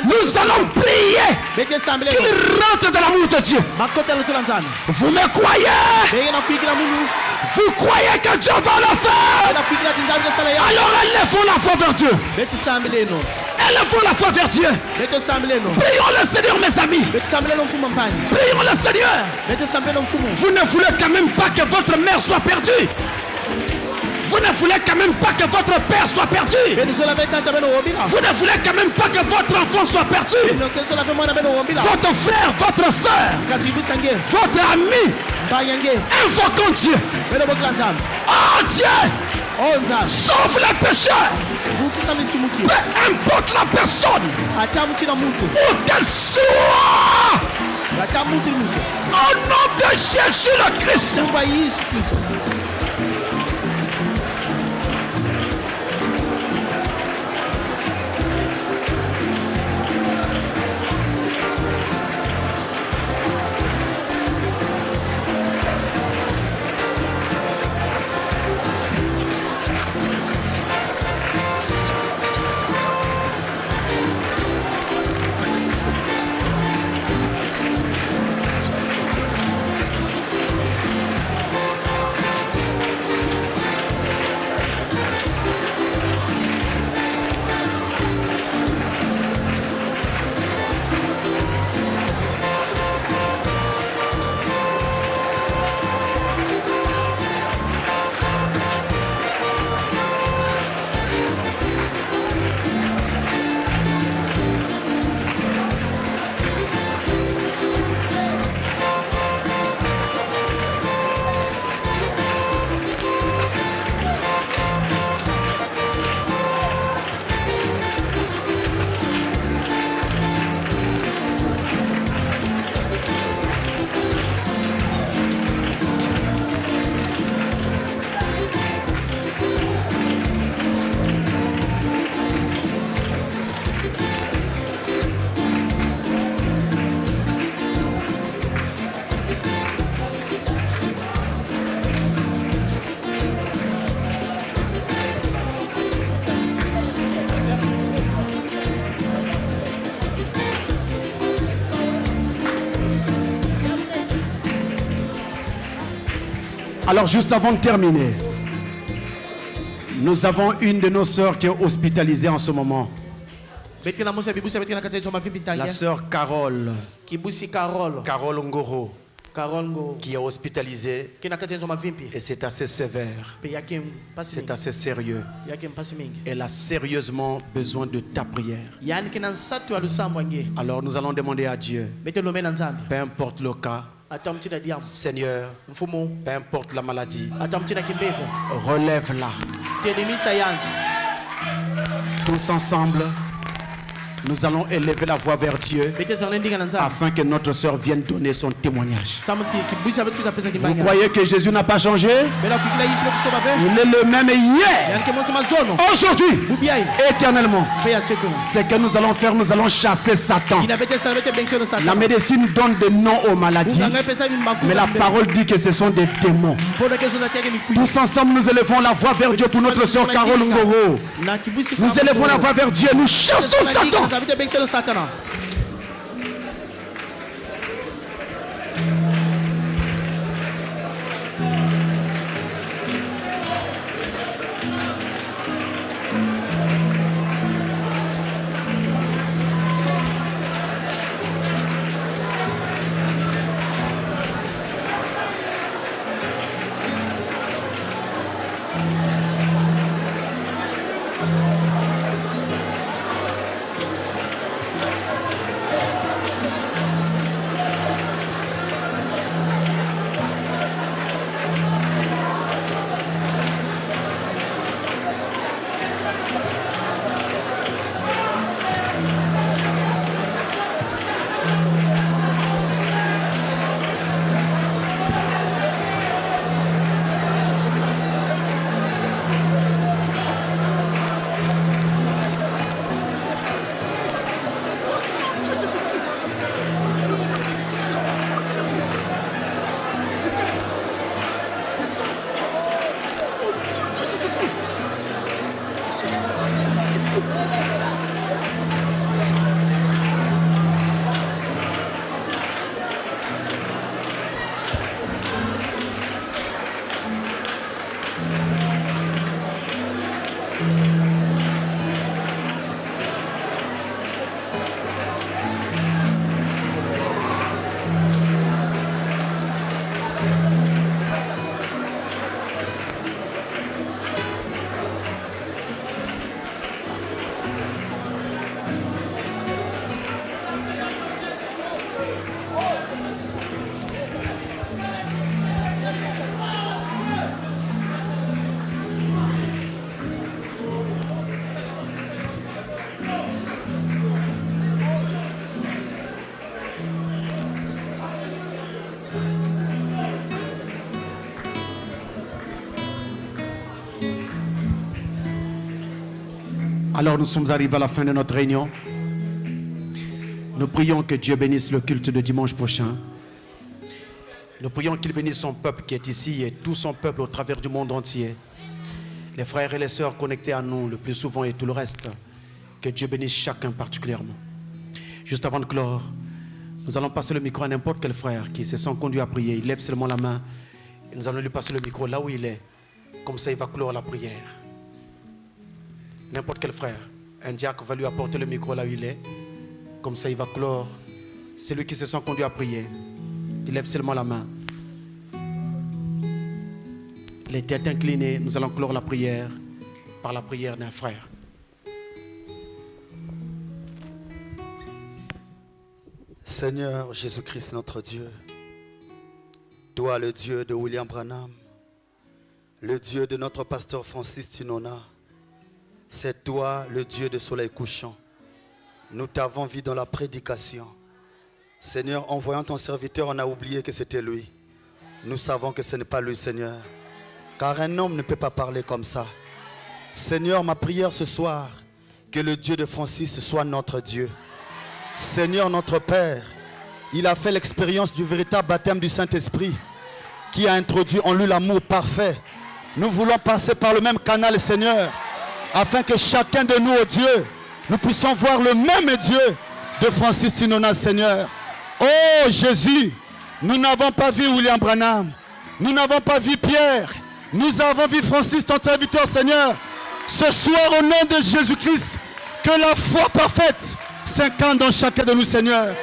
Nous allons prier qu'il rentre dans l'amour de Dieu. Vous me croyez? Vous croyez que Dieu va le faire? Alors élevons la foi vers Dieu. Élevons la foi vers Dieu. Prions le Seigneur, mes amis. Prions le Seigneur. Vous ne voulez quand même pas que votre mère soit perdue. Vous ne voulez quand même pas que votre père soit perdu. Vous ne voulez quand même pas que votre enfant soit perdu. Votre frère, votre soeur, votre ami. Invoquons Dieu. Oh Dieu, sauve les pécheurs. Peu importe la personne, où qu'elle soit. Au nom de Jésus le Christ. Alors juste avant de terminer, nous avons une de nos sœurs qui est hospitalisée en ce moment. La sœur Carole. Carole Ngoro. Qui est hospitalisée. Et c'est assez sévère. C'est assez sérieux. Elle a sérieusement besoin de ta prière. Alors nous allons demander à Dieu, peu importe le cas, Seigneur, peu importe la maladie, relève-la. Tous ensemble, nous allons élever la voix vers Dieu afin que notre soeur vienne donner son témoignage. Vous croyez que Jésus n'a pas changé? Il est le même hier, aujourd'hui, éternellement. C'est que nous allons faire, nous allons chasser Satan. La médecine donne des noms aux maladies, mais la parole dit que ce sont des démons. Tous ensemble, nous élevons la voix vers Dieu pour notre soeur Carole Ngoro. Nous élevons la voix vers Dieu, nous chassons Satan. Alors nous sommes arrivés à la fin de notre réunion. Nous prions que Dieu bénisse le culte de dimanche prochain. Nous prions qu'il bénisse son peuple qui est ici et tout son peuple au travers du monde entier. Les frères et les sœurs connectés à nous le plus souvent et tout le reste. Que Dieu bénisse chacun particulièrement. Juste avant de clore, nous allons passer le micro à n'importe quel frère qui se sent conduit à prier. Il lève seulement la main et nous allons lui passer le micro là où il est. Comme ça, il va clore la prière. N'importe quel frère. Un diacre va lui apporter le micro là où il est. Comme ça, il va clore. Celui qui se sent conduit à prier. Il lève seulement la main. Les têtes inclinées, nous allons clore la prière par la prière d'un frère. Seigneur Jésus-Christ notre Dieu, toi le Dieu de William Branham, le Dieu de notre pasteur Francis Tinona, c'est toi le Dieu de soleil couchant. Nous t'avons vu dans la prédication. Seigneur, en voyant ton serviteur, on a oublié que c'était lui. Nous savons que ce n'est pas lui, Seigneur, car un homme ne peut pas parler comme ça. Seigneur, ma prière ce soir, que le Dieu de Francis soit notre Dieu. Seigneur notre Père, il a fait l'expérience du véritable baptême du Saint-Esprit qui a introduit en lui l'amour parfait. Nous voulons passer par le même canal, Seigneur, afin que chacun de nous, oh Dieu, nous puissions voir le même Dieu de Francis Tinona, Seigneur. Oh Jésus, nous n'avons pas vu William Branham, nous n'avons pas vu Pierre, nous avons vu Francis, ton serviteur, Seigneur. Ce soir, au nom de Jésus-Christ, que la foi parfaite s'incarne dans chacun de nous, Seigneur.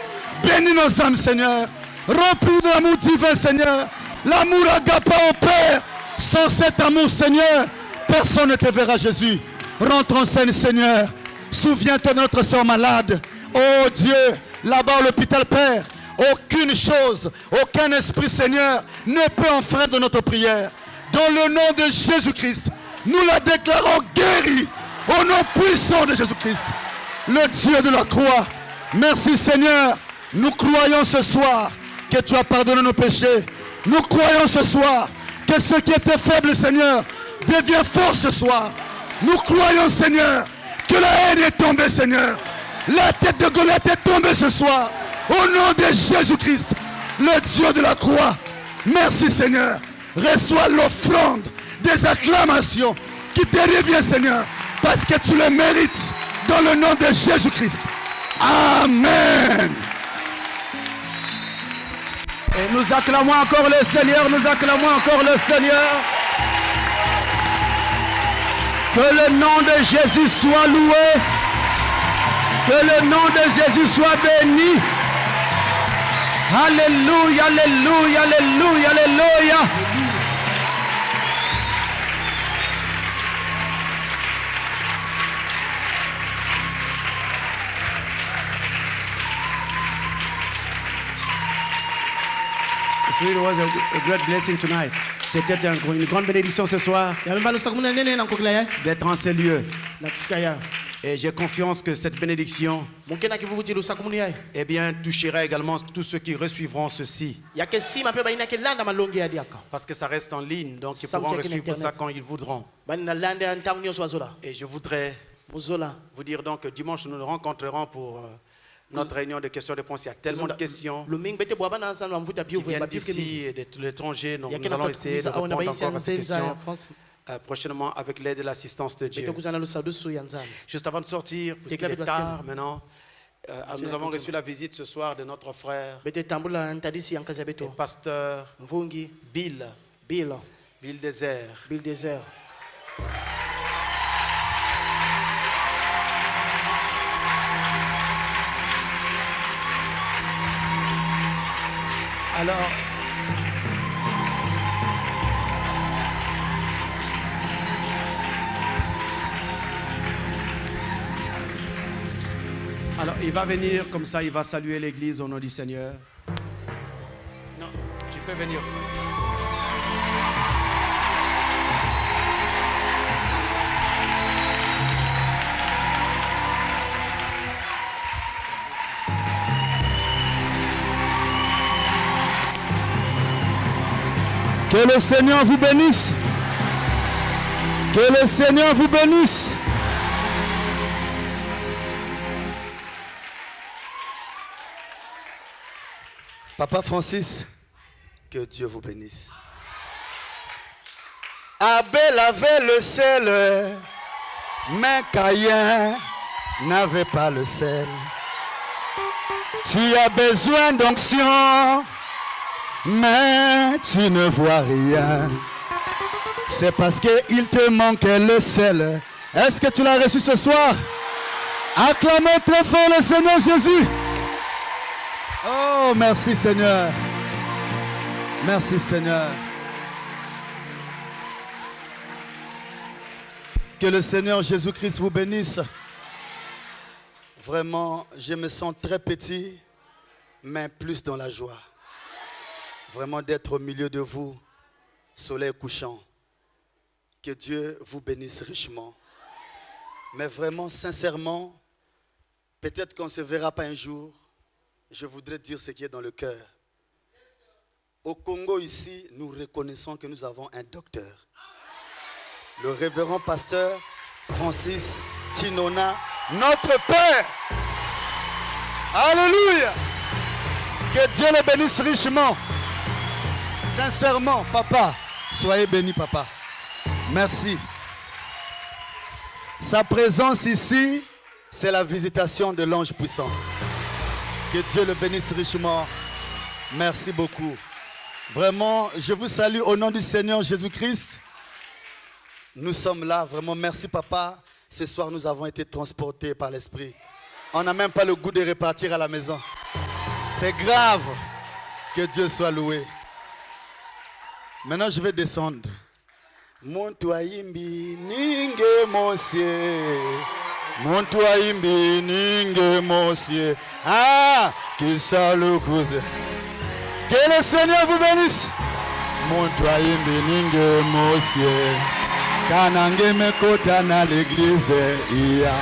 Bénis nos âmes, Seigneur. Remplis de l'amour divin, Seigneur. L'amour agape au Père. Sans cet amour, Seigneur, personne ne te verra, Jésus. Rentre en scène, Seigneur. Souviens-toi de notre soeur malade. Oh Dieu, là-bas à l'hôpital, Père, aucune chose, aucun esprit, Seigneur, ne peut enfreindre notre prière. Dans le nom de Jésus-Christ, nous la déclarons guérie. Au nom puissant de Jésus-Christ, le Dieu de la croix. Merci, Seigneur. Nous croyons ce soir que tu as pardonné nos péchés. Nous croyons ce soir que ce qui était faible, Seigneur, devient fort ce soir. Nous croyons, Seigneur, que la haine est tombée, Seigneur. La tête de Goliath est tombée ce soir. Au nom de Jésus-Christ, le Dieu de la croix. Merci, Seigneur. Reçois l'offrande des acclamations qui te revient, Seigneur, parce que tu le mérites. Dans le nom de Jésus-Christ. Amen. Et nous acclamons encore le Seigneur, nous acclamons encore le Seigneur. Que le nom de Jésus soit loué. Que le nom de Jésus soit béni. Alléluia, alléluia, alléluia, alléluia. It really was a great blessing tonight. C'était une grande bénédiction ce soir d'être en ces lieux. Et j'ai confiance que cette bénédiction eh bien, touchera également tous ceux qui resuivront ceci. Parce que ça reste en ligne, donc ils pourront resuivre ça quand ils voudront. Et je voudrais vous dire donc que dimanche nous nous rencontrerons pour notre réunion de questions-réponses. Il y a tellement de questions qui viennent d'ici et de l'étranger. Donc nous allons essayer de répondre encore à ces questions prochainement avec l'aide et l'assistance de Dieu. Juste avant de sortir, puisqu'il est tard maintenant, nous avons reçu la visite ce soir de notre frère et pasteur Bill Désert. Alors, il va venir comme ça, il va saluer l'église au nom du Seigneur. Non, tu peux venir. Que le Seigneur vous bénisse. Que le Seigneur vous bénisse. Papa Francis, que Dieu vous bénisse. Abel avait le sel, mais Caïn n'avait pas le sel. Tu as besoin d'onction, mais tu ne vois rien. C'est parce qu'il te manquait le sel. Est-ce que tu l'as reçu ce soir? Acclamez très fort le Seigneur Jésus. Oh, merci Seigneur. Merci Seigneur. Que le Seigneur Jésus-Christ vous bénisse. Vraiment, je me sens très petit, mais plus dans la joie. Vraiment d'être au milieu de vous, soleil couchant. Que Dieu vous bénisse richement. Mais vraiment, sincèrement, peut-être qu'on ne se verra pas un jour, je voudrais dire ce qui est dans le cœur. Au Congo ici, nous reconnaissons que nous avons un docteur. Le révérend pasteur Francis Tinona, notre Père. Alléluia. Que Dieu le bénisse richement. Sincèrement, papa, soyez béni, papa. Merci. Sa présence ici, c'est la visitation de l'ange puissant. Que Dieu le bénisse richement. Merci beaucoup. Vraiment, je vous salue au nom du Seigneur Jésus-Christ. Nous sommes là, vraiment, merci papa. Ce soir, nous avons été transportés par l'Esprit. On n'a même pas le goût de repartir à la maison. C'est grave. Que Dieu soit loué. Maintenant, je vais descendre. Muntu aimbi ninge mosie. Muntu aimbi ninge mosie. Ah, qui ça le cause. Que le Seigneur vous bénisse. Muntu aimbi ninge mosie. Kanange mekota na l'église iya.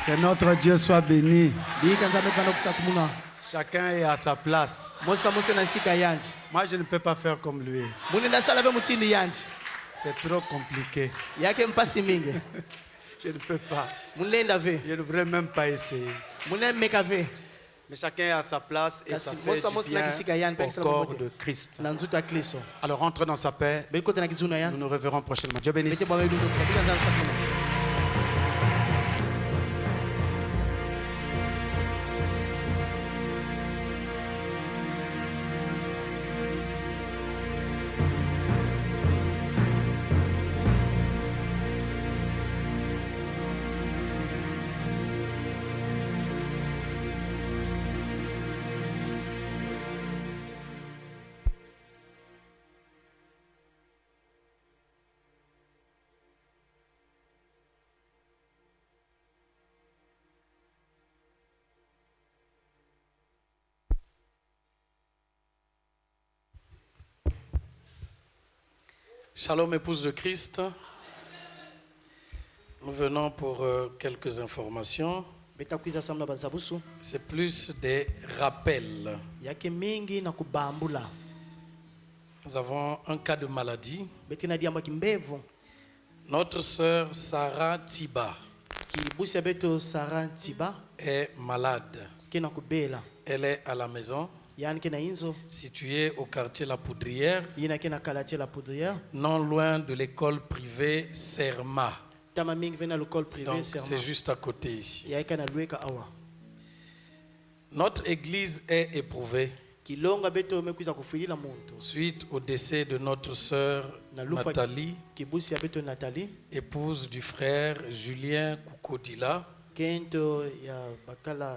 Que notre Dieu soit béni. Bika nzambe kana kusakumuna. Chacun est à sa place. Mosa mosa na sika yanji. Moi, je ne peux pas faire comme lui. Munenda sala ve mutindi yanji. C'est trop compliqué. Yake mpasi mingi. Je ne peux pas. Munenda ve. Je ne voudrais même pas essayer. Munen meka ve. Mais chacun est à sa place et ça Kasi fait mosa du mosa na bien kisika yanji au corps de Christ. Na nzuta Kristo. Alors rentre dans sa paix. Beko tena kizuna Nous yanji. nous reverrons prochainement. Dieu bénisse. Beke bwa wedu to bika nzambe sakumuna. Shalom, épouse de Christ. Nous venons pour quelques informations. Beta kuiza samla bazabusu. C'est plus des rappels. Yake mingi na kubambula. Nous avons un cas de maladie. Beti na diamba kimbevu. Notre sœur Sarah Tiba Kibusi beto Sarah Tiba est malade. kena kubela. Elle est à la maison, Yani kena inzo. située au quartier La Poudrière, Yina kena kalatie La Poudrière. non loin de l'école privée Serma. Tama mingi vena l'école privée Donc Serma. c'est juste à côté ici. Yaika na lueka awa. Notre église est éprouvée Kilonga beto mekuiza kufilila muntu. suite au décès de notre sœur Nathalie, Kibusi ya beto Nathalie. épouse du frère Julien Koukodila, Kento ya bakala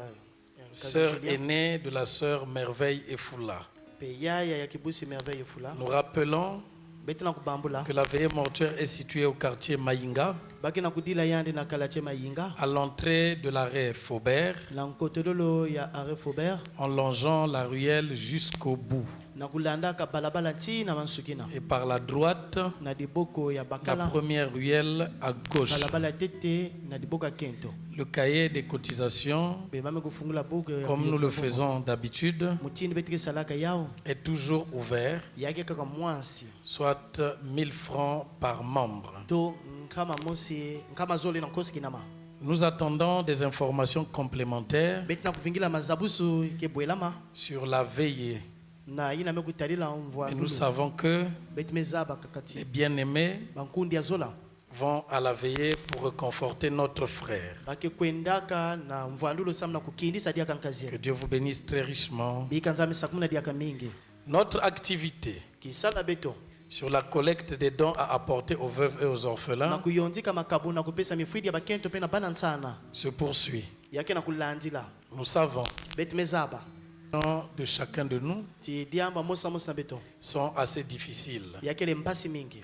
sœur aînée de la sœur Merveille Efoula. pe yaya ya kibusi merveille fula. Nous rappelons Beti na kubambula. que la veillée mortuaire est située au quartier Maïnga, bakena kudila yande na kalache mayinga à l'entrée de l'arrêt Faubert, na nkotololo ya arrêt Faubert en longeant la ruelle jusqu'au bout. na kulanda ka balabala ntina mansukina Et par la droite, na diboko ya la bakala première ruelle à gauche. balabala tete na diboka kento Le cahier des cotisations, be bame kufungula buku ya comme nous le kuyetika faisons d'habitude, mutini betike salaka yao est toujours ouvert, yake kaka mwansi soit 1000 francs par membre. to nkama mosi nkama zole na nkosi kinama Nous attendons des informations complémentaires betina kuvingila mazabusu ke bwelama sur la veillée. na ina mekutalila mvwa Et nous savons que betimezaba les kakati bien-aimés bankundi ya zola vont à la veillée pour réconforter notre frère. bake kwendaka na mvwandulo samna kukindisa diaka nkazi Que Dieu vous bénisse très richement. bikanzami sakumuna diaka mingi Notre activité kisala beto sur la collecte des dons à apporter aux veuves et aux na orphelins kuyonzika makabu na kupesa mifwidi ya bakento pe na bana nsana se poursuit. yake na kulandila Nous savons betimezaba que les dons de chacun de nous ti diamba mosa mosa na beto sont assez difficiles. yake le mpasi mingi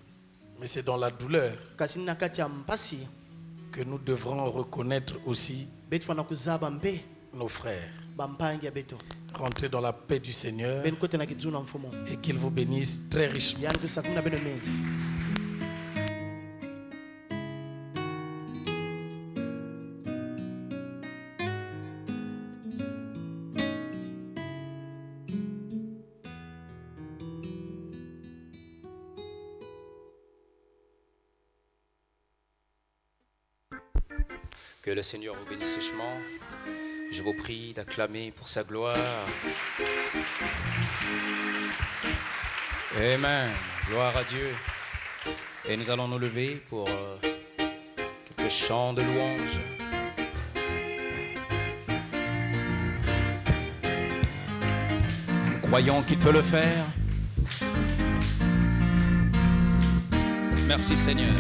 Mais c'est dans la douleur kasi na kati ya mpasi que nous devrons reconnaître aussi betu fana kuzaba mbe nos frères. bampangi ya beto Rentrez dans la paix du Seigneur ben kote na kizuna mfumo et qu'il vous bénisse très richement. yani kusakumuna beno mingi. Que le Seigneur vous bénisse richement. Je vous prie d'acclamer pour sa gloire. Amen. Gloire à Dieu. Et nous allons nous lever pour quelques chants de louange. Nous croyons qu'il peut le faire. Merci Seigneur.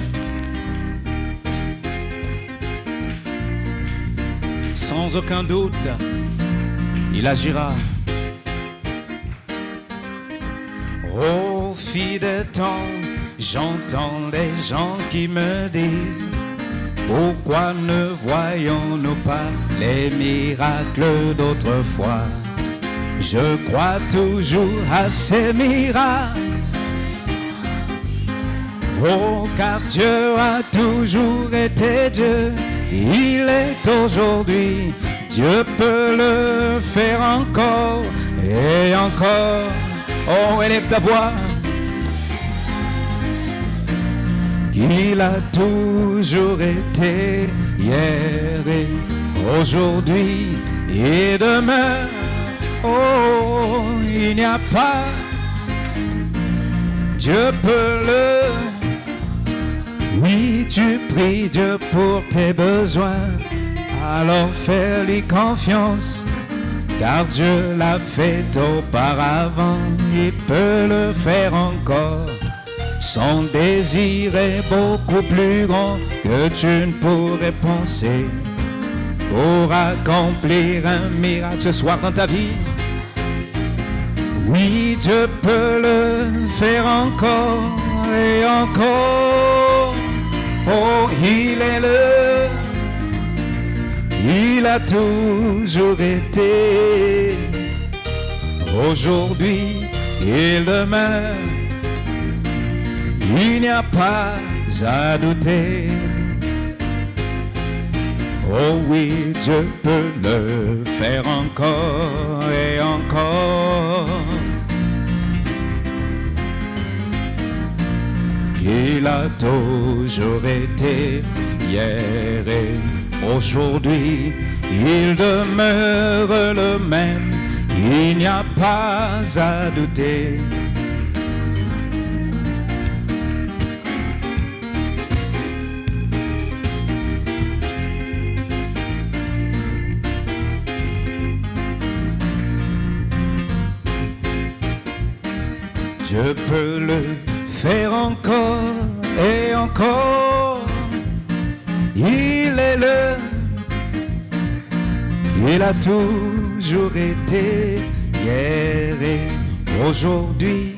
Sans aucun doute, il agira. Au fil des temps, j'entends les gens qui me disent: pourquoi ne voyons-nous pas les miracles d'autrefois? Je crois toujours à ces miracles. Oh, car Dieu a toujours été Dieu. Il est aujourd'hui, Dieu peut le faire encore et encore. Oh, élève ta voix. Il a toujours été hier et aujourd'hui et demain. Oh, il n'y a pas, Dieu peut le. Oui, tu pries Dieu pour tes besoins, alors fais-lui confiance, car Dieu l'a fait auparavant, il peut le faire encore. Son désir est beaucoup plus grand que tu ne pourrais penser, pour accomplir un miracle ce soir dans ta vie. Oui, Dieu peut le faire encore et encore. Oh, il est le, il a toujours été, aujourd'hui et demain, il n'y a pas à douter. Oh oui, Dieu peut le faire encore et encore. Il a toujours été hier et aujourd'hui, il demeure le même, il n'y a pas à douter. Dieu peut le faire encore et encore. Il est le, il a toujours été hier et aujourd'hui